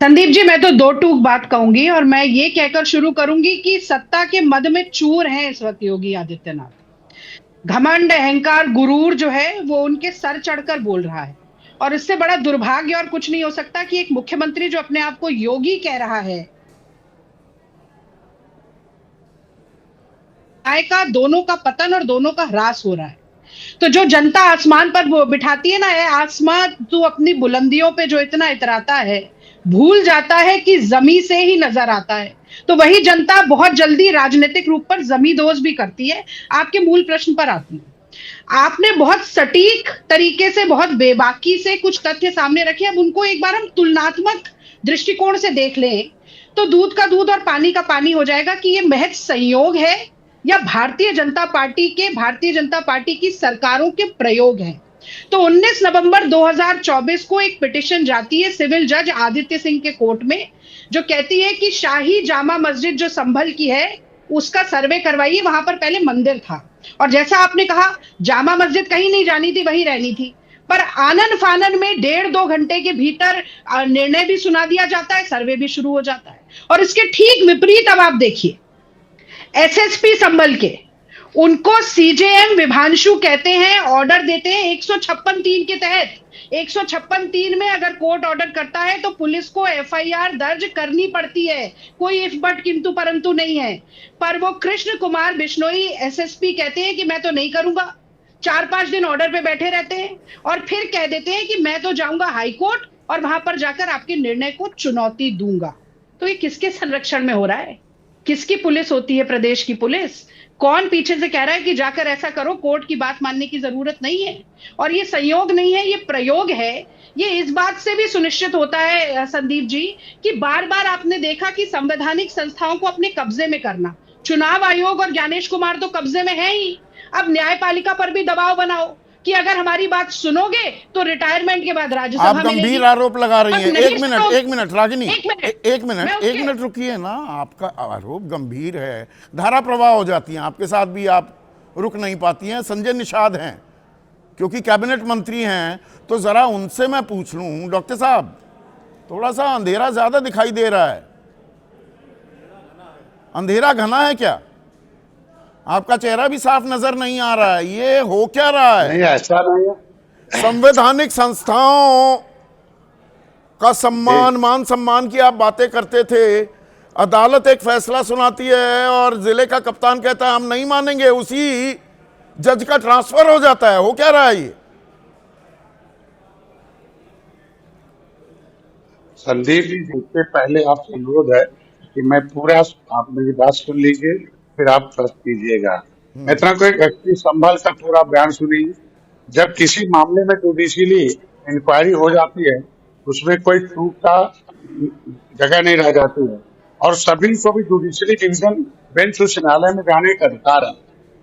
संदीप जी, मैं तो दो टूक बात कहूंगी और मैं ये कहकर शुरू करूंगी कि सत्ता के मद में चूर हैं इस वक्त योगी आदित्यनाथ। घमंड, अहंकार, गुरूर जो है वो उनके सर चढ़कर बोल रहा है, और इससे बड़ा दुर्भाग्य और कुछ नहीं हो सकता कि एक मुख्यमंत्री जो अपने आप को योगी कह रहा है, का दोनों का पतन और दोनों का ह्रास हो रहा है। तो जो जनता आसमान पर वो बिठाती है ना, ये आसमान तू अपनी बुलंदियों पे जो इतना इतराता है, भूल जाता है कि जमी से ही नजर आता है। तो वही जनता बहुत जल्दी राजनीतिक रूप पर जमींदोज भी करती है। आपके मूल प्रश्न पर आती है, आपने बहुत सटीक तरीके से, बहुत बेबाकी से कुछ तथ्य सामने रखे, अब उनको एक बार हम तुलनात्मक दृष्टिकोण से देख लें तो दूध का दूध और पानी का पानी हो जाएगा कि ये महज संयोग है या भारतीय जनता पार्टी की सरकारों के प्रयोग हैं। तो 19 नवंबर 2024 को एक पिटीशन जाती है सिविल जज आदित्य सिंह के कोर्ट में, जो कहती है कि शाही जामा मस्जिद जो संभल की है उसका सर्वे करवाइए। वहां पर पहले मंदिर था, और जैसा आपने कहा जामा मस्जिद कहीं नहीं जानी थी, वहीं रहनी थी, पर आनन फानन में 1.5-2 घंटे के भीतर निर्णय भी सुना दिया जाता है, सर्वे भी शुरू हो जाता है। और इसके ठीक विपरीत अब आप देखिए, एसएसपी संभल के उनको सीजेएम विभांशु कहते हैं, ऑर्डर देते हैं 156(3) के तहत। 156(3) में अगर कोर्ट ऑर्डर करता है तो पुलिस को एफआईआर दर्ज करनी पड़ती है, कोई इफ बट किंतु परंतु नहीं है। पर वो कृष्ण कुमार बिश्नोई एसएसपी कहते हैं कि मैं तो नहीं करूंगा, 4-5 दिन ऑर्डर पे बैठे रहते हैं और फिर कह देते हैं कि मैं तो जाऊंगा हाई कोर्ट और वहां पर जाकर आपके निर्णय को चुनौती दूंगा। तो ये किसके संरक्षण में हो रहा है? किसकी पुलिस होती है प्रदेश की पुलिस? कौन पीछे से कह रहा है कि जाकर ऐसा करो, कोर्ट की बात मानने की जरूरत नहीं है? और ये संयोग नहीं है, ये प्रयोग है। ये इस बात से भी सुनिश्चित होता है संदीप जी कि बार बार आपने देखा कि संवैधानिक संस्थाओं को अपने कब्जे में करना, चुनाव आयोग और ज्ञानेश कुमार तो कब्जे में है ही, अब न्यायपालिका पर भी दबाव बनाओ कि अगर हमारी बात सुनोगे तो रिटायरमेंट के बाद राज्यसभा आप गंभीर आरोप लगा रही हैं। एक मिनट रागिनी, एक मिनट रुकिए ना। आपका आरोप गंभीर है, धारा प्रवाह हो जाती है, आपके साथ भी आप रुक नहीं पाती हैं। संजय निषाद हैं, क्योंकि कैबिनेट मंत्री हैं, तो जरा उनसे मैं पूछ लूं, डॉक्टर साहब थोड़ा सा अंधेरा ज्यादा दिखाई दे रहा है, अंधेरा घना है क्या? आपका चेहरा भी साफ नजर नहीं आ रहा है, ये हो क्या रहा है? नहीं, ऐसा नहीं है। संवैधानिक संस्थाओं का सम्मान, मान सम्मान की आप बातें करते थे, अदालत एक फैसला सुनाती है और जिले का कप्तान कहता है हम नहीं मानेंगे, उसी जज का ट्रांसफर हो जाता है। हो क्या रहा है ये? संदीप जी, इससे पहले आपसे अनुरोध है कि मैं पूरा, आप मेरी बात सुन लीजिए, फिर आप प्रश्न कीजिएगा। मैं इतना कोई व्यक्ति संभल कर पूरा बयान सुनिए। जब किसी मामले में जुडिशियली इंक्वायरी हो जाती है, उसमें कोई चूक का जगह नहीं रह जाती है और सभी को भी जुडिशियली डिवीजन बेंच उच्च न्यायालय में जाने का अधिकार है।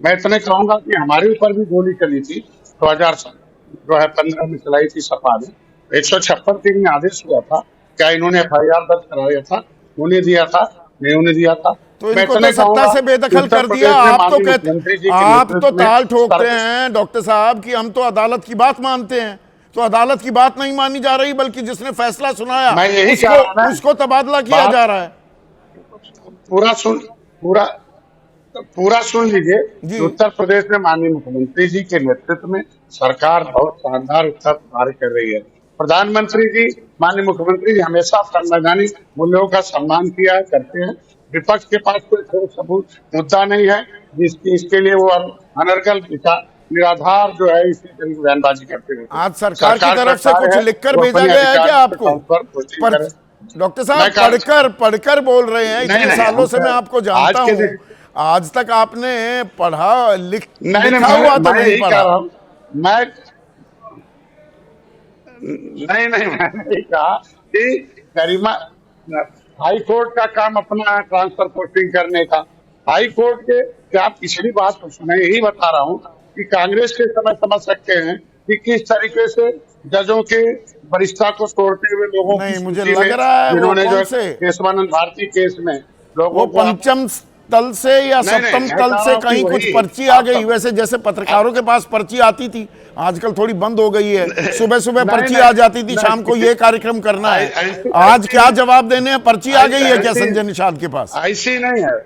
मैं इतने कहूंगा कि हमारे ऊपर भी गोली चली थी 2015 में चलाई थी सपा ने, 156(3) में आदेश हुआ था, क्या इन्होंने एफआईआर दर्ज कराया था? उन्हें दिया था? नहीं उन्हें दिया था। तो इनको तो सत्ता से बेदखल कर दिया। आप तो कहते, आप तो ताल ठोकते हैं डॉक्टर साहब कि हम तो अदालत की बात मानते हैं, तो अदालत की बात नहीं मानी जा रही, बल्कि जिसने फैसला सुनाया मैं यही उसको तबादला किया जा रहा है। पूरा सुन लीजिए। उत्तर प्रदेश में माननीय मुख्यमंत्री जी के नेतृत्व में सरकार बहुत शानदार उत्तर कार्य कर रही है। प्रधानमंत्री जी, माननीय मुख्यमंत्री जी हमेशा संवैधानिक मूल्यों का सम्मान किया करते हैं। विपक्ष के पास कोई ठोस सबूत मुद्दा नहीं है इसके लिए वो अनर्गल निराधार जो है इसी तरह की बयानबाजी करते हैं। आज सरकार की तरफ से कुछ लिखकर भेजा गया है क्या आपको? डॉक्टर साहब पढ़कर बोल रहे हैं, इतने सालों से मैं आपको जानता हूँ, आज तक आपने पढ़ा लिखा हुआ तो नहीं पढ़ा? मैंने नहीं कहा कि गरिमा, हाई कोर्ट का काम अपना है ट्रांसफर पोस्टिंग करने का। हाई कोर्ट के, क्या आप पिछली बात मैं यही बता रहा हूँ कि कांग्रेस के समय समझ सकते हैं कि किस तरीके से जजों के वरिष्ठता को तोड़ते हुए लोगों नहीं, मुझे लग रहा है जिन्होंने जो केशवानंद भारती केस में लोगों को पंचम तल से या सप्तम तल से कहीं कुछ पर्ची आ गई, वैसे जैसे पत्रकारों के पास पर्ची आती थी, आजकल थोड़ी बंद हो गई है, सुबह सुबह पर्ची आ जाती थी, शाम को ये कार्यक्रम करना है, आज क्या जवाब देने हैं? पर्ची आ गई है क्या संजय निषाद के पास? ऐसी नहीं है,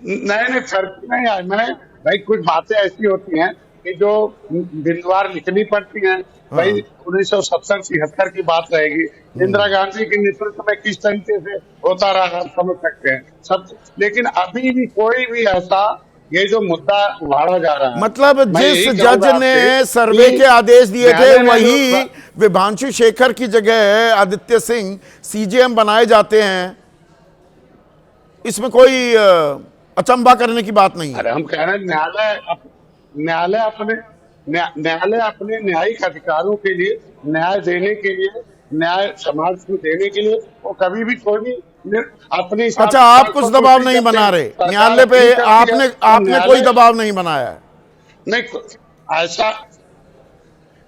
नहीं फर्क नहीं है। मैं भाई कुछ बातें ऐसी होती हैं कि जो बिंदुवार लिखनी पड़ती हैं। भाई 1970-73 की बात रहेगी, इंदिरा गांधी के नेतृत्व में किस तरीके से होता रहा हम समझ सकते हैं सब। लेकिन अभी भी कोई भी ऐसा ये जो मुद्दा उभारा जा रहा है, मतलब जिस जज ने सर्वे के आदेश दिए थे वही विभांशु शेखर की जगह आदित्य सिंह सीजेएम बनाए जाते हैं, इसमें कोई अचंभा करने की बात नहीं है। अरे हम कह रहे हैं न्यायालय अपने न्यायिक अधिकारों के लिए, न्याय देने के लिए, न्याय समाज को देने के लिए वो कभी भी कोई भी अपनी। अच्छा, आप कुछ दबाव नहीं बना रहे न्यायालय पे? आपने कोई दबाव नहीं बनाया है? नहीं, ऐसा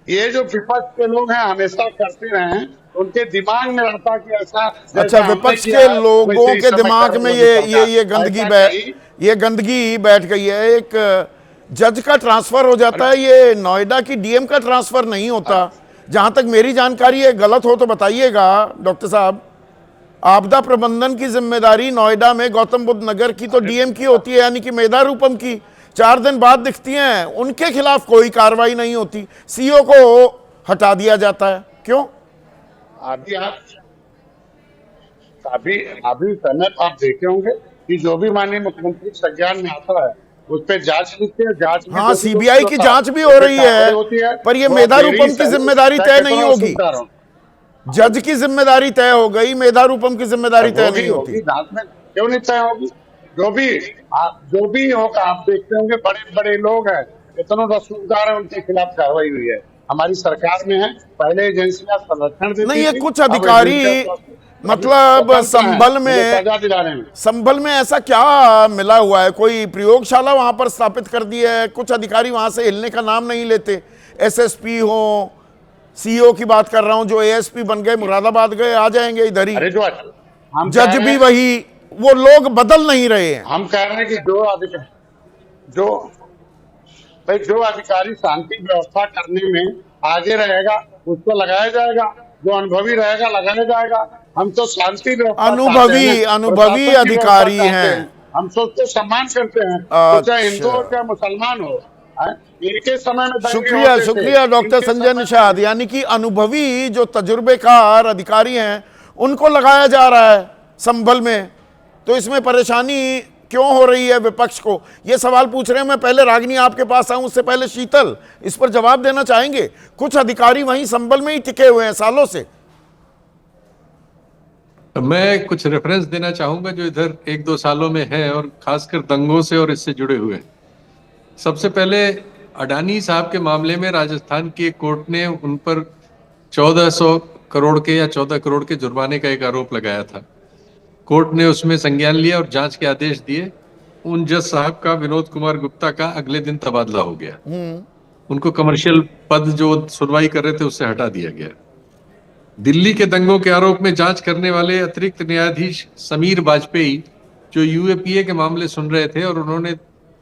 ये जो विपक्ष के लोग हैं हमेशा करते रहे हैं, उनके दिमाग में रहता कि ऐसा। अच्छा, विपक्ष के लोगों के दिमाग में ये गंदगी बैठ गई है। एक जज का ट्रांसफर हो जाता है, ये नोएडा की डीएम का ट्रांसफर नहीं होता, जहां तक मेरी जानकारी है। गलत हो तो बताइएगा डॉक्टर साहब। आपदा प्रबंधन की जिम्मेदारी नोएडा में गौतम बुद्ध नगर की तो डीएम की होती है, यानी कि मेधा रूपम की। 4 दिन बाद दिखती हैं, उनके खिलाफ कोई कार्रवाई नहीं होती, सीईओ को हटा दिया जाता है। क्यों? अभी समय आप देखे होंगे कि जो भी माननीय मुख्यमंत्री संज्ञान में आता है उस पर जांच लिखते हैं, जांच में हाँ, सीबीआई की जांच भी हो रही है, पर ये मेधा रूपम की जिम्मेदारी तय नहीं होगी। जज की जिम्मेदारी तय हो गई, मेधा रूपम की जिम्मेदारी तय नहीं होती। जांच में क्यों नहीं तय होगी? जो भी होगा, आप देखते होंगे बड़े बड़े लोग हैं, इतने रसूखदार है, उनके खिलाफ कार्रवाई हुई है। हमारी सरकार में है, पहले एजेंसियां संरक्षण देती नहीं, ये थी, कुछ अब अधिकारी एजेंसियां मतलब संभल सजा दिलाने में संभल में ऐसा क्या मिला हुआ है? कोई प्रयोगशाला वहां पर स्थापित कर दी है? कुछ अधिकारी वहां से हिलने का नाम नहीं लेते। एसएसपी हो, सीईओ की बात कर रहा हूं, जो एएसपी बन गए, मुरादाबाद गए, आ जाएंगे इधर ही। अरे जज भी वही, वो लोग बदल नहीं रहे हैं। हम कह रहे हैं कि जो अधिकारी शांति व्यवस्था करने में आगे रहेगा उसको लगाया जाएगा, जो अनुभवी रहेगा लगाया जाएगा। हम तो शांति व्यवस्था, अनुभवी अधिकारी हैं, हम सबको सम्मान करते हैं, तो चाहे हिंदू हो चाहे मुसलमान हो। इनके समय में शुक्रिया डॉक्टर संजय निषाद। यानी कि अनुभवी जो तजुर्बेकार अधिकारी हैं उनको लगाया जा रहा है संभल में, तो इसमें परेशानी क्यों हो रही है विपक्ष को? ये सवाल पूछ रहे हैं। मैं पहले रागिनी आपके पास आऊं, उससे पहले शीतल इस पर जवाब देना चाहेंगे? कुछ अधिकारी वहीं संभल में ही टिके हुए हैं सालों से। मैं कुछ रेफरेंस देना चाहूंगा जो इधर 1-2 सालों में है, और खासकर दंगों से और इससे जुड़े हुए। सबसे पहले अडानी साहब के मामले में राजस्थान की एक कोर्ट ने उन पर 1400 करोड़ के या 14 करोड़ के जुर्माने का एक आरोप लगाया था। कोर्ट ने उसमें संज्ञान लिया और जांच के आदेश दिए। उन जज साहब का, विनोद कुमार गुप्ता का, अगले दिन तबादला हो गया। उनको कमर्शियल पद जो सुनवाई कर रहे थे उससे हटा दिया गया। दिल्ली के दंगों के आरोप में जांच करने वाले अतिरिक्त न्यायाधीश समीर वाजपेयी जो यूएपीए के मामले सुन रहे थे, और उन्होंने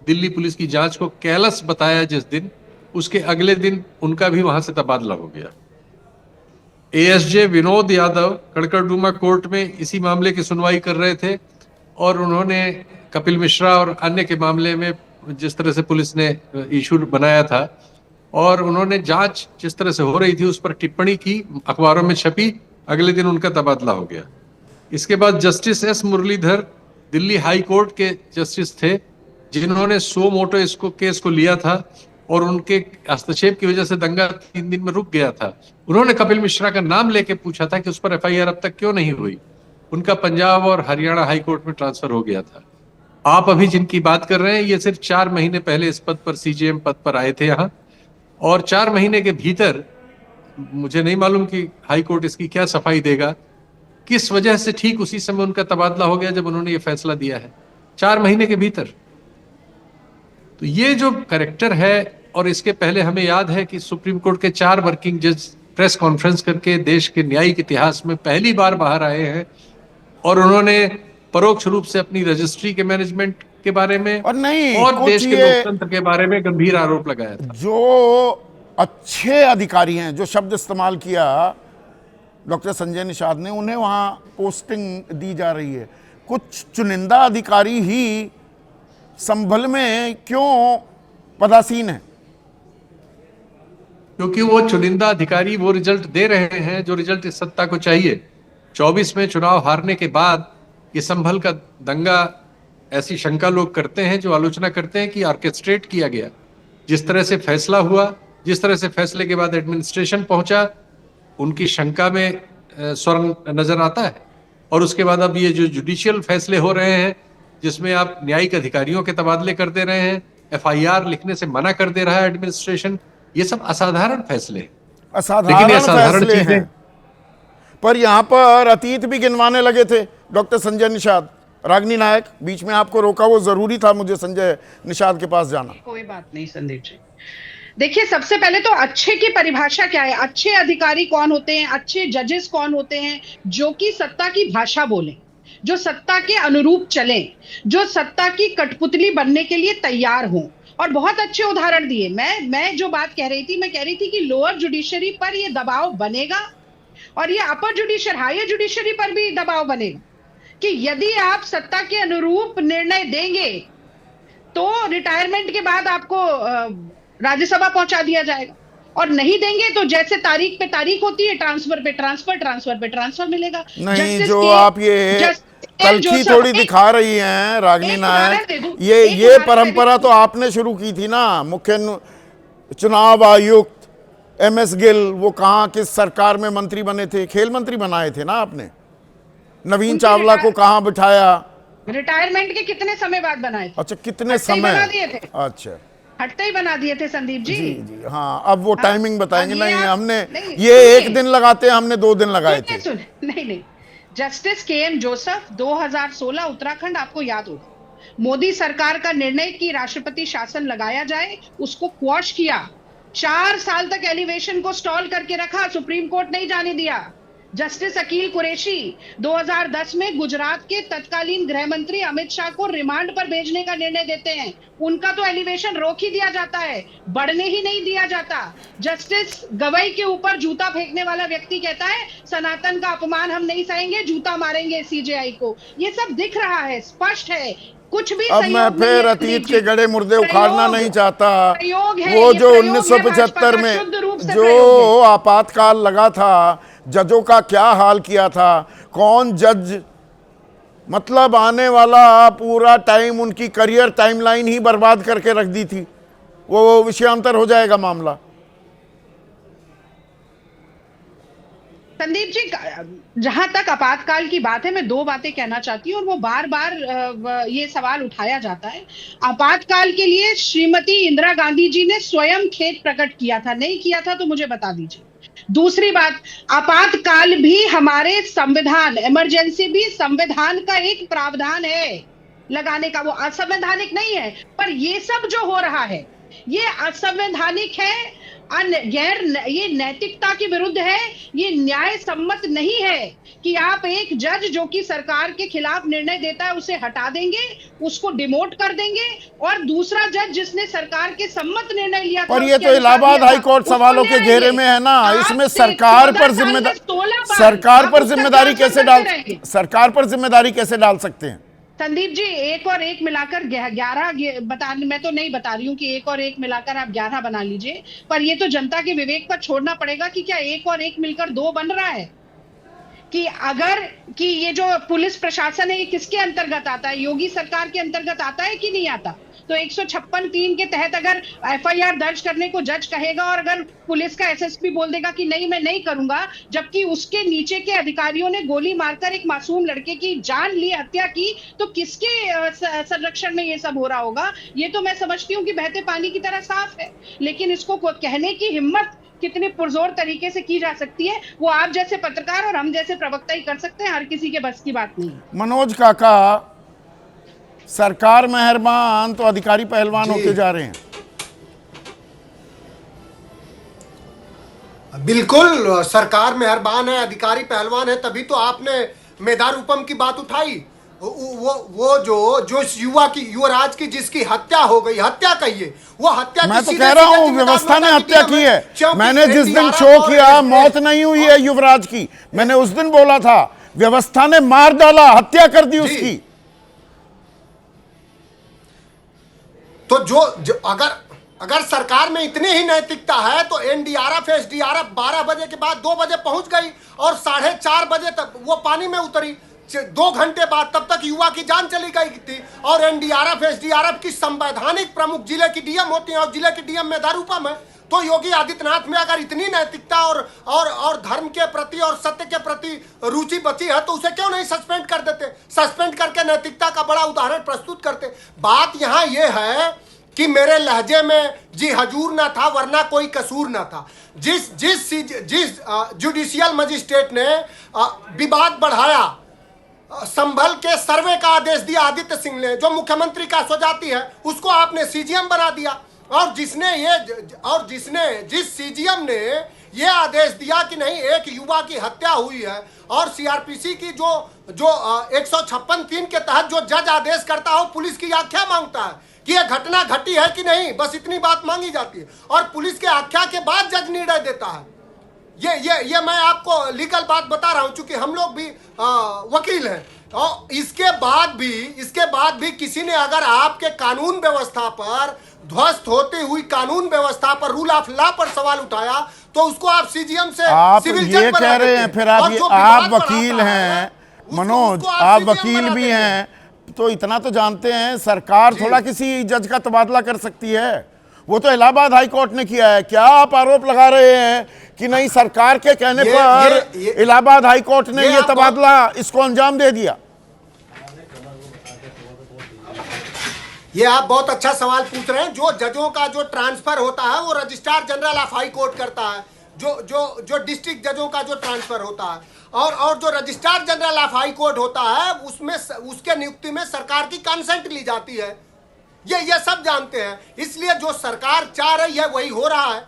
दिल्ली पुलिस की जांच को कैलस बताया जिस दिन, उसके अगले दिन उनका भी वहां से तबादला हो गया। एएसजे विनोद यादव कड़कड़डूमा कोर्ट में इसी मामले की सुनवाई कर रहे थे, और उन्होंने कपिल मिश्रा और अन्य के मामले में जिस तरह से पुलिस ने इशू बनाया था, और उन्होंने जांच जिस तरह से हो रही थी उस पर टिप्पणी की, अखबारों में छपी, अगले दिन उनका तबादला हो गया। इसके बाद justice S Muralidhar Delhi high court के जस्टिस थे, जिन्होंने सो मोटो इसको केस को लिया था, और उनके हस्तक्षेप की वजह से दंगा 3 दिन में रुक गया था। उन्होंने कपिल मिश्रा का नाम लेके पूछा था कि उस पर एफआईआर अब तक क्यों नहीं हुई। उनका पंजाब और हरियाणा हाई कोर्ट में ट्रांसफर हो गया था। आप अभी जिनकी बात कर रहे हैं, ये सिर्फ 4 महीने पहले इस पद पर, सीजेएम पद पर आए थे यहाँ, और 4 महीने के भीतर मुझे नहीं मालूम कि हाई कोर्ट इसकी क्या सफाई देगा, किस वजह से ठीक उसी समय उनका तबादला हो गया जब उन्होंने ये फैसला दिया है, 4 महीने के भीतर। तो ये जो कैरेक्टर है, और इसके पहले हमें याद है कि सुप्रीम कोर्ट के 4 वर्किंग जज प्रेस कॉन्फ्रेंस करके देश के न्यायिक इतिहास में पहली बार बाहर आए हैं, और उन्होंने परोक्ष रूप से अपनी रजिस्ट्री के मैनेजमेंट के बारे में और देश के लोकतंत्र के बारे में गंभीर आरोप लगाया था। जो अच्छे अधिकारी हैं, जो शब्द इस्तेमाल किया डॉक्टर संजय निषाद ने, उन्हें वहां पोस्टिंग दी जा रही है। कुछ चुनिंदा अधिकारी ही संभल में क्यों पदासीन है? क्योंकि वो चुनिंदा अधिकारी वो रिजल्ट दे रहे हैं जो रिजल्ट इस सत्ता को चाहिए। 24 में चुनाव हारने के बाद ये संभल का दंगा, ऐसी शंका लोग करते हैं, जो आलोचना करते हैं कि ऑर्केस्ट्रेट किया गया। जिस तरह से फैसला हुआ, जिस तरह से फैसले के बाद एडमिनिस्ट्रेशन पहुंचा, उनकी शंका में स्वर नजर आता है। और उसके बाद अब ये जो जुडिशियल फैसले हो रहे हैं, जिसमें आप न्यायिक अधिकारियों के तबादले कर दे रहे हैं, एफआईआर लिखने से मना कर दे रहा है एडमिनिस्ट्रेशन, ये सब असाधारण फैसले हैं। असाधारण फैसले हैं, पर यहाँ पर अतीत भी गिनवाने लगे थे डॉक्टर संजय निषाद। रागिनी नायक, बीच में आपको रोका, वो जरूरी था मुझे संजय निषाद के पास जाना। कोई बात नहीं संदीप जी। देखिए, सबसे पहले तो अच्छे की परिभाषा क्या है? अच्छे अधिकारी कौन होते हैं, अच्छे जजेस कौन होते हैं? जो कि सत्ता की भाषा बोलें, जो सत्ता के अनुरूप चलें, जो सत्ता की कठपुतली बनने के लिए तैयार हों। और बहुत अच्छे उदाहरण दिए। मैं जो बात कह रही थी, मैं कह रही थी कि लोअर जुडिशरी पर ये दबाव बनेगा, और ये अपर जुडिशियल हायर जुडिशरी पर भी दबाव बनेगा कि यदि आप सत्ता के अनुरूप निर्णय देंगे तो रिटायरमेंट के बाद आपको राज्यसभा पहुंचा दिया जाएगा, और नहीं देंगे तो जैसे तारीख पे तारीख होती है, ट्रांसफर पे ट्रांसफर, ट्रांसफर पे ट्रांसफर मिलेगा। नहीं, जो आप ये तलखी थोड़ी दिखा रही हैं रागिनी नायक, ये परंपरा तो आपने शुरू की थी ना। मुख्य चुनाव आयुक्त MS गिल, वो कहाँ किस सरकार में मंत्री बने थे? खेल मंत्री बनाए थे ना आपने। नवीन चावला को कहाँ बिठाया? रिटायरमेंट के कितने समय बाद बनाए थे? अच्छा, कितने समय? बना दिए थे। अच्छा, हटते ही बना दिए थे संदीप जी। जी जी, हाँ, अब वो टाइमिंग बताएंगे। नहीं, हमने नहीं, ये एक दिन लगाते हैं, हमने 2 दिन लगाए थे। नहीं, जस्टिस KM जोसेफ 2016 उत्तराखंड, आपको याद होगा, मोदी सरकार का निर्णय कि राष्ट्रपति शासन लगाया जाए, उसको क्वॉश किया। 4 साल तक एलिवेशन को स्टॉल करके रखा, सुप्रीम कोर्ट नहीं जाने दिया। जस्टिस अकील कुरैशी 2010 में गुजरात के तत्कालीन गृह मंत्री अमित शाह को रिमांड पर भेजने का निर्णय देते हैं, उनका तो एलिवेशन रोक ही दिया जाता है, बढ़ने ही नहीं दिया जाता। जस्टिस गवई के ऊपर जूता फेंकने वाला व्यक्ति कहता है सनातन का अपमान हम नहीं सहेंगे, जूता मारेंगे CJI को। ये सब दिख रहा है, स्पष्ट है, कुछ भी। अब मैं फिर अतीत के गड़े मुर्दे उखाड़ना नहीं चाहता। वो जो 1975 में जो आपातकाल लगा था, जजों का क्या हाल किया था, कौन जज, मतलब आने वाला पूरा टाइम, उनकी करियर टाइमलाइन ही बर्बाद करके रख दी थी। वो विषयांतर हो जाएगा मामला। संदीप जी, जहां तक आपातकाल की बात है, मैं 2 बातें कहना चाहती हूँ, और वो बार बार ये सवाल उठाया जाता है। आपातकाल के लिए श्रीमती इंदिरा गांधी जी ने स्वयं खेद प्रकट किया था, नहीं किया था तो मुझे बता दीजिए। दूसरी बात, आपातकाल भी हमारे संविधान, इमरजेंसी भी संविधान का एक प्रावधान है लगाने का, वो असंवैधानिक नहीं है। पर ये सब जो हो रहा है ये असंवैधानिक है, ये नैतिकता के विरुद्ध है, ये न्याय सम्मत नहीं है कि आप एक जज जो कि सरकार के खिलाफ निर्णय देता है उसे हटा देंगे, उसको डिमोट कर देंगे, और दूसरा जज जिसने सरकार के सम्मत निर्णय लिया था, पर ये तो इलाहाबाद हाई कोर्ट सवालों के घेरे में है ना। इसमें सरकार पर जिम्मेदारी कैसे डाल सकते हैं संदीप जी? 1 और 1 मिलाकर 11 बता, मैं तो नहीं बता रही हूँ कि 1 और 1 मिलाकर आप 11 बना लीजिए, पर ये तो जनता के विवेक पर छोड़ना पड़ेगा कि क्या 1 और 1 मिलकर 2 बन रहा है? कि ये जो पुलिस प्रशासन है ये किसके अंतर्गत आता है? योगी सरकार के अंतर्गत आता है कि नहीं आता? तो 156(3) के तहत अगर FIR दर्ज करने को जज कहेगा, और अगर पुलिस का SSP बोल देगा कि नहीं मैं नहीं करूंगा, जबकि उसके नीचे के अधिकारियों ने गोली मारकर एक मासूम लड़के की जान ली, हत्या की, तो किसके संरक्षण में ये सब हो रहा होगा? ये तो मैं समझती हूँ कि बहते पानी की तरह साफ है, लेकिन इसको कहने की हिम्मत कितनी पुरजोर तरीके से की जा सकती है, वो आप जैसे पत्रकार और हम जैसे प्रवक्ता ही कर सकते हैं, हर किसी के बस की बात नहीं। मनोज काका, सरकार मेहरबान तो अधिकारी पहलवान होते जा रहे हैं। बिल्कुल, सरकार मेहरबान है, अधिकारी पहलवान है, तभी तो आपने मेधारूपम की बात उठाई। वो जो युवराज की जिसकी हत्या हो गई, हत्या कहिए, वो हत्या मैं तो कह रहा हूँ व्यवस्था ने हत्या की है। मैंने जिस दिन शो किया, मौत नहीं हुई है युवराज की, मैंने उस दिन बोला था व्यवस्था ने मार डाला, हत्या कर दी उसकी। तो जो अगर सरकार में इतनी ही नैतिकता है तो NDRF SDRF 12 बजे के बाद 2 बजे पहुंच गई और 4:30 बजे तक वो पानी में उतरी। 2 घंटे बाद तब तक युवा की जान चली गई थी। और NDRF SDRF की संवैधानिक प्रमुख जिले की DM होती है, और जिले की DM मेधारूपम है। तो योगी आदित्यनाथ में अगर इतनी नैतिकता और धर्म के प्रति और सत्य के प्रति रुचि बची है तो उसे क्यों नहीं सस्पेंड कर देते? सस्पेंड करके नैतिकता का बड़ा उदाहरण प्रस्तुत करते। बात यहाँ यह है कि मेरे लहजे में जी हजूर ना था, वरना कोई कसूर ना था। जिस जुडिशियल मजिस्ट्रेट ने विवाद बढ़ाया, संभल के सर्वे का आदेश दिया आदित्य सिंह ने, जो मुख्यमंत्री का स्वजाति है, उसको आपने CGM बना दिया। और जिस CGM ने ये आदेश दिया कि नहीं, एक युवा की हत्या हुई है और CRPC की जो 156(3) के तहत जो जज आदेश करता हो, पुलिस की आख्या मांगता है कि यह घटना घटी है कि नहीं, बस इतनी बात मांगी जाती है और पुलिस के आख्या के बाद जज निर्णय देता है। ये मैं आपको लीगल बात बता रहा हूं, चूंकि हम लोग भी वकील हैं। और इसके बाद भी किसी ने अगर आपके कानून व्यवस्था पर, ध्वस्त होती हुई कानून व्यवस्था पर, रूल ऑफ लॉ पर सवाल उठाया तो उसको आप सीजीएम से आप सिविल ये जज बना कह रहे देते हैं, फिर और जो आप विवाद वकील बढ़ाता हैं है, मनोज, उसको आप CGM वकील बना भी देते हैं, तो इतना तो जानते हैं सरकार थोड़ा किसी जज का तबादला कर सकती है। वो तो इलाहाबाद हाई कोर्ट ने किया है। क्या आप आरोप लगा रहे हैं कि नहीं, सरकार के कहने पर इलाहाबाद हाई कोर्ट ने ये तबादला इसको अंजाम दे दिया? ये आप बहुत अच्छा सवाल पूछ रहे हैं। जो जजों का जो ट्रांसफर होता है वो registrar general of high court करता है। जो डिस्ट्रिक्ट जजों का जो ट्रांसफर होता है और जो registrar general of high court होता है, उसमें उसके नियुक्ति में सरकार की कंसेंट ली जाती है। ये सब जानते हैं। इसलिए जो सरकार चाह रही है वही हो रहा है,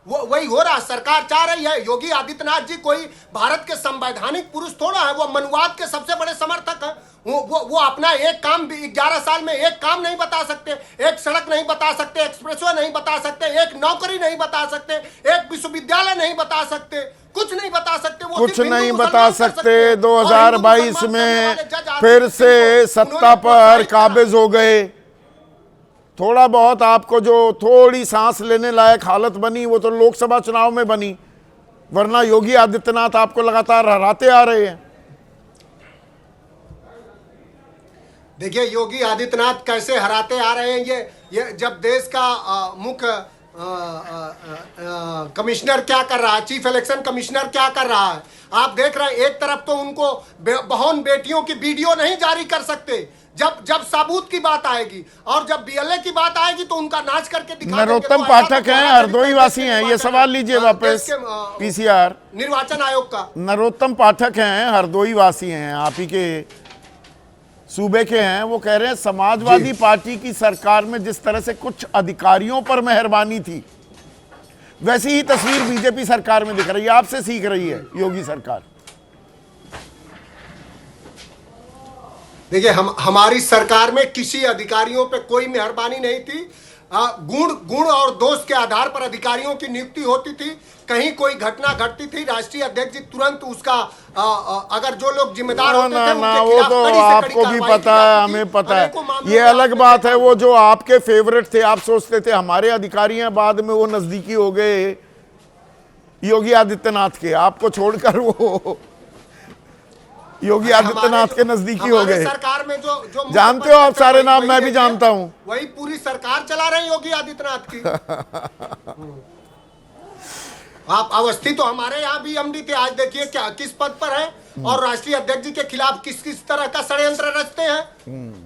वही हो रहा है। सरकार चाह रही है। योगी आदित्यनाथ जी कोई भारत के संवैधानिक पुरुष थोड़ा है, वो मनुवाद के सबसे बड़े समर्थक है। वो अपना एक काम 11 साल में एक काम नहीं बता सकते, एक सड़क नहीं बता सकते, एक्सप्रेसवे नहीं बता सकते, एक नौकरी नहीं बता सकते, एक विश्वविद्यालय नहीं बता सकते, कुछ नहीं बता सकते। वो कुछ सिर्फ नहीं हिंदू बता मुसलमान कर सकते। 2022 में फिर से सत्ता पर काबिज हो गए। थोड़ा बहुत आपको जो थोड़ी सांस लेने लायक हालत बनी वो तो लोकसभा चुनाव में बनी, वरना योगी आदित्यनाथ आपको लगातार हराते आ रहे हैं। देखिए योगी आदित्यनाथ कैसे हराते आ रहे हैं। ये जब देश का मुख्य कमिश्नर क्या कर रहा है, चीफ इलेक्शन कमिश्नर क्या कर रहा है, आप देख रहे हैं। एक तरफ तो उनको बहन बेटियों की वीडियो नहीं जारी कर सकते जब सबूत की बात आएगी, और जब बीएलए की बात आएगी तो उनका नाच करके दिखा देंगे। नरोत्तम तो पाठक हैं, हरदोई वासी हैं। ये सवाल लीजिए वापस पीसीआर। निर्वाचन आयोग का नरोत्तम पाठक हैं, हरदोई वासी हैं, आप ही के सूबे के हैं। वो कह रहे हैं समाजवादी पार्टी की सरकार में जिस तरह से कुछ अधिकारियों पर मेहरबानी थी, वैसी ही तस्वीर बीजेपी सरकार में दिख रही है। आपसे सीख रही है योगी सरकार। देखिए हमारी सरकार में किसी अधिकारियों पे कोई मेहरबानी नहीं थी। गुण और दोष के आधार पर अधिकारियों की नियुक्ति होती थी। कहीं कोई घटना घटती थी, राष्ट्रीय अध्यक्ष जी तुरंत उसका अगर जो लोग जिम्मेदार होते थे उनके खिलाफ वो तो कड़ी से कड़ी आपको भी कार्रवाई पता है, हमें पता है। ये अलग बात है, वो जो आपके फेवरेट थे, आप सोचते थे हमारे अधिकारी हैं, बाद में वो नजदीकी हो गए योगी आदित्यनाथ के, आपको छोड़कर वो योगी आदित्यनाथ के नजदीकी हो गए। सरकार में जो जानते हो आप सारे नाम, मैं भी जानता हूं। वही पूरी सरकार चला रहे हैं योगी आदित्यनाथ की। आप अवस्थी तो हमारे यहाँ भी एमडी थे, आज देखिए क्या किस पद पर है, और राष्ट्रीय अध्यक्ष जी के खिलाफ किस किस तरह का षड्यंत्र रचते हैं।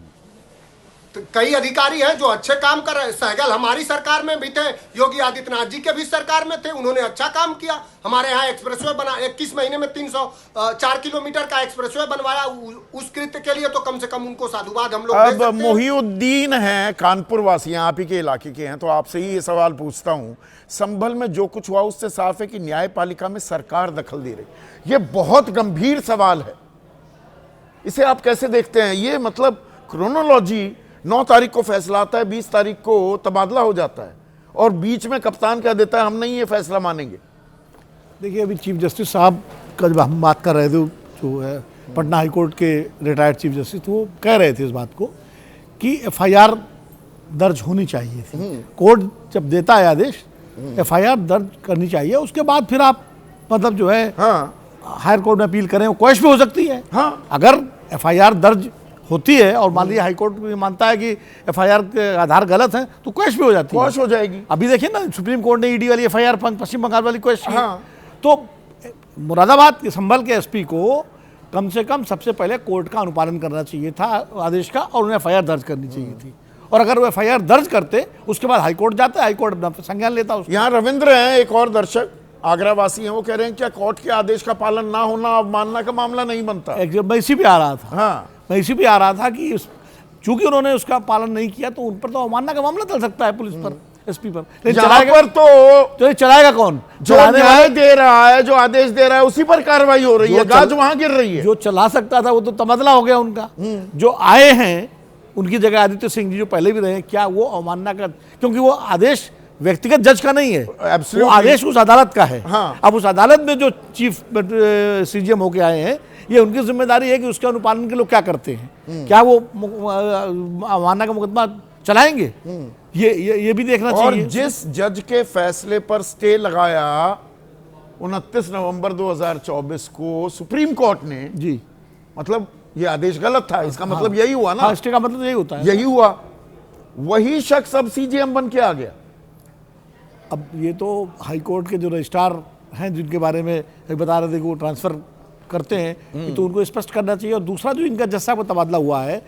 तो कई अधिकारी हैं जो अच्छे काम कर रहे हैं। सहगल हमारी सरकार में भी थे, योगी आदित्यनाथ जी के भी सरकार में थे, उन्होंने अच्छा काम किया। हमारे यहाँ एक्सप्रेसवे बना, 21 महीने में 304 किलोमीटर का एक्सप्रेसवे बनवाया। उस कृत्य के लिए तो कम से कम उनको साधुवाद हम लोग दे सकते हैं। अब मोहिउद्दीन हैं, कानपुर वासी हैं, आप ही के इलाके के हैं, तो आपसे ही ये सवाल पूछता हूं। संभल में जो कुछ हुआ उससे साफ है कि न्यायपालिका में सरकार दखल दे रही। ये बहुत गंभीर सवाल है, इसे आप कैसे देखते हैं? ये मतलब क्रोनोलॉजी 9 तारीख को फैसला आता है, 20 तारीख को तबादला हो जाता है, और बीच में कप्तान कह देता है हम नहीं ये फैसला मानेंगे। देखिए अभी चीफ जस्टिस साहब का जब हम बात कर रहे थे, जो है पटना हाई कोर्ट के रिटायर्ड चीफ जस्टिस, तो वो कह रहे थे इस बात को कि एफआईआर दर्ज होनी चाहिए थी। कोर्ट जब देता है आदेश, एफआईआर दर्ज करनी चाहिए, उसके बाद फिर आप मतलब जो है हायर कोर्ट में अपील करें, वो क्वेश भी हो सकती है। अगर एफआईआर दर्ज होती है और मान लीजिए हाई कोर्ट भी मानता है कि एफआईआर के आधार गलत हैं, तो क्वेश भी हो जाती है, क्वेश हो जाएगी। अभी देखिए ना, सुप्रीम कोर्ट ने ईडी वाली एफआईआर पश्चिम बंगाल वाली क्वेश की। तो मुरादाबाद के संभल के एसपी को कम से कम सबसे पहले कोर्ट का अनुपालन करना चाहिए था आदेश का, और उन्हें एफआईआर दर्ज करनी चाहिए थी। और अगर वो एफआईआर दर्ज करते, उसके बाद हाईकोर्ट जाते, हाईकोर्ट अपना संज्ञान लेता। यहाँ रविंद्र हैं, एक और दर्शक आगरा वासी हैं, वो कह रहे हैं क्या कोर्ट के आदेश का पालन ना होना अवमानना का मामला नहीं बनता? मैं इसी पे आ रहा था। हाँ, मैं इसी पे आ रहा था कि चूंकि उन्होंने उसका पालन नहीं किया तो उन पर तो अवमानना का मामला चल सकता है पुलिस पर, एसपी पर। पर तो चलाएगा कौन? जो न्याय दे रहा है, जो आदेश दे रहा है, उसी पर कार्रवाई हो रही है, गाज वहां गिर रही है। जो चला सकता था वो तो तबादला हो गया उनका। जो आए हैं उनकी जगह आदित्य सिंह जी जो पहले भी रहे, क्या वो अवमानना का, क्योंकि वो आदेश व्यक्तिगत जज का नहीं है, Absolutely. वो आदेश उस अदालत का है। हाँ। अब उस अदालत में जो चीफ सीजीएम होके आए हैं, ये उनकी जिम्मेदारी है कि उसके अनुपालन के लोग क्या करते हैं, क्या वो अवमानना का मुकदमा चलाएंगे, ये भी देखना और चाहिए। जिस जज के फैसले पर स्टे लगाया 29 नवंबर 2024 को सुप्रीम कोर्ट ने, जी, मतलब ये आदेश गलत था, इसका मतलब यही हुआ ना। हाँ, स्टे का मतलब यही होता है। यही हुआ, वही शख्स अब सीजीएम बन के आ गया। अब ये तो हाई कोर्ट के जो रजिस्ट्रार हैं, जिनके बारे में बता रहे थे कि वो ट्रांसफ़र करते हैं, कि तो उनको स्पष्ट करना चाहिए। और दूसरा जो इनका जज साहब का तबादला हुआ है,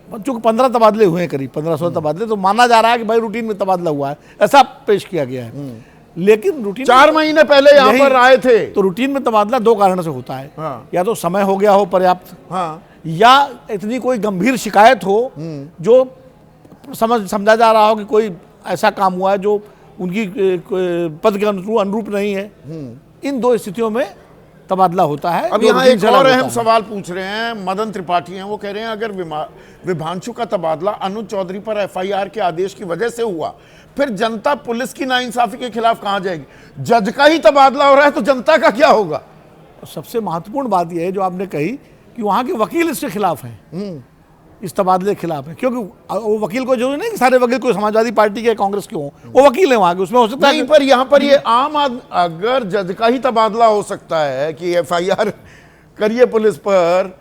चूँकि 15 तबादले हुए हैं, करीब 1500 तबादले, तो माना जा रहा है कि भाई रूटीन में तबादला हुआ है, ऐसा पेश किया गया है। लेकिन रूटीन 4 महीने पहले यहाँ पर आए थे। तो रूटीन में तबादला 2 कारणों से होता है। हाँ। या तो समय हो गया हो पर्याप्त, हाँ, या इतनी कोई गंभीर शिकायत हो जो समझा जा रहा हो कि कोई ऐसा काम हुआ है जो उनकी पद के अनुरूप नहीं है। इन 2 स्थितियों में तबादला होता है। अब यहाँ एक और अहम सवाल पूछ रहे हैं, मदन त्रिपाठी हैं, वो कह रहे हैं अगर विभांशु का तबादला अनुज चौधरी पर एफआईआर के आदेश की वजह से हुआ, फिर जनता पुलिस की नाइंसाफी के खिलाफ कहां जाएगी? जज का ही तबादला हो रहा है तो जनता का क्या होगा? सबसे महत्वपूर्ण बात यह है जो आपने कही कि वहां के वकील इसके खिलाफ हैं, इस तबादले के खिलाफ है, क्योंकि वो वकील को जरूरी नहीं कि सारे वकील कोई समाजवादी पार्टी के, कांग्रेस के हों, वो वकील है वहां के, उसमें हो सकता है। पर यहाँ पर ये आम आदमी, अगर जज का ही तबादला हो सकता है कि एफआईआर करिए पुलिस पर,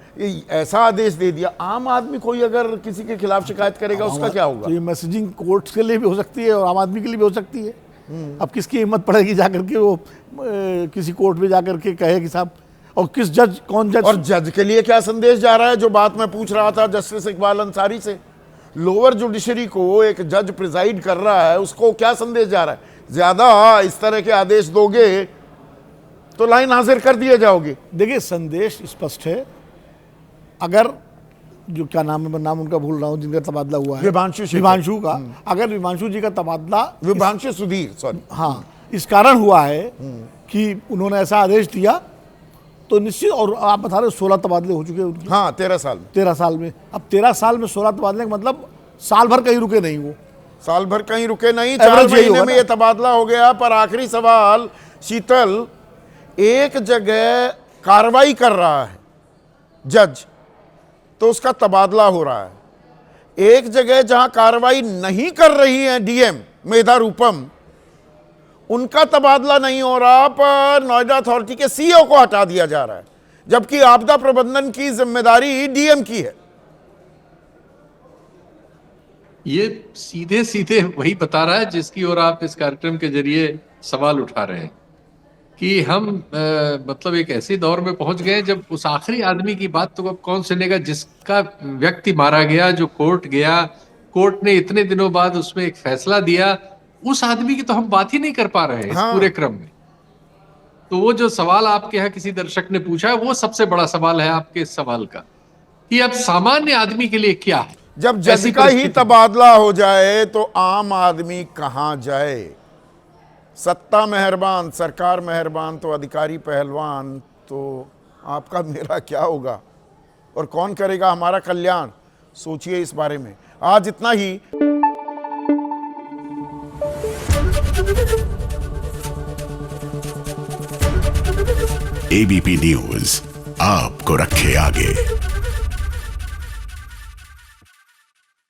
ऐसा आदेश दे दिया, आम आदमी कोई अगर किसी के खिलाफ शिकायत करेगा उसका क्या होगा? तो ये मैसेजिंग कोर्ट के लिए भी हो सकती है और आम आदमी के लिए भी हो सकती है। अब किसकी हिम्मत पड़ेगी जाकर के वो किसी कोर्ट में जाकर के कहे कि साहब, और किस जज, कौन जज, और जज के लिए क्या संदेश जा रहा है? जो बात मैं पूछ रहा था जस्टिस इकबाल अंसारी से, लोअर जुडिशरी को एक जज प्रिजाइड कर रहा है, उसको क्या संदेश जा रहा है? ज्यादा इस तरह के आदेश दोगे तो लाइन हाजिर कर दिए जाओगे। देखिए, संदेश स्पष्ट है। अगर जो क्या नाम है, नाम उनका भूल रहा हूँ, जिनका तबादला हुआ है, विभांशु का, अगर विभांशु जी का तबादला, विभांशु सुधीर, सॉरी, हाँ, इस कारण हुआ है कि उन्होंने ऐसा आदेश दिया, तो निश्चित, और आप बता रहे 16 तबादले हो चुके हैं उनके। हाँ, 13 साल 13 साल में। अब 13 साल में 16 तबादले का मतलब साल भर कहीं रुके नहीं, वो साल भर कहीं रुके नहीं, 4 महीने में ये तबादला हो गया। पर आखिरी सवाल शीतल, एक जगह कार्रवाई कर रहा है जज तो उसका तबादला हो रहा है, एक जगह जहां कार्रवाई नहीं कर रही है डीएम मेधा रूपम, उनका तबादला नहीं हो रहा, पर नोएडा अथॉरिटी के सीईओ को हटा दिया जा रहा है, जबकि आपदा प्रबंधन की जिम्मेदारी डीएम की है। ये सीधे सीधे वही बता रहा है जिसकी ओर आप इस कार्यक्रम के जरिए सवाल उठा रहे हैं, कि हम मतलब एक ऐसे दौर में पहुंच गए जब उस आखिरी आदमी की बात तो अब कौन सुनेगा, जिसका व्यक्ति मारा गया, जो कोर्ट गया, कोर्ट ने इतने दिनों बाद उसमें एक फैसला दिया, उस आदमी की तो हम बात ही नहीं कर पा रहे हैं इस पूरे क्रम में। तो वो जो सवाल आपके यहाँ किसी दर्शक ने पूछा है, वो सबसे बड़ा सवाल है आपके इस सवाल का, कि अब सामान्य आदमी के लिए क्या है? जब जज का ही तबादला हो जाए तो आम आदमी कहां जाए? सत्ता मेहरबान, सरकार मेहरबान तो अधिकारी पहलवान, तो आपका मेरा क्या होगा और कौन करेगा हमारा कल्याण? सोचिए इस बारे में। आज इतना ही। एबीपी न्यूज आपको रखे आगे।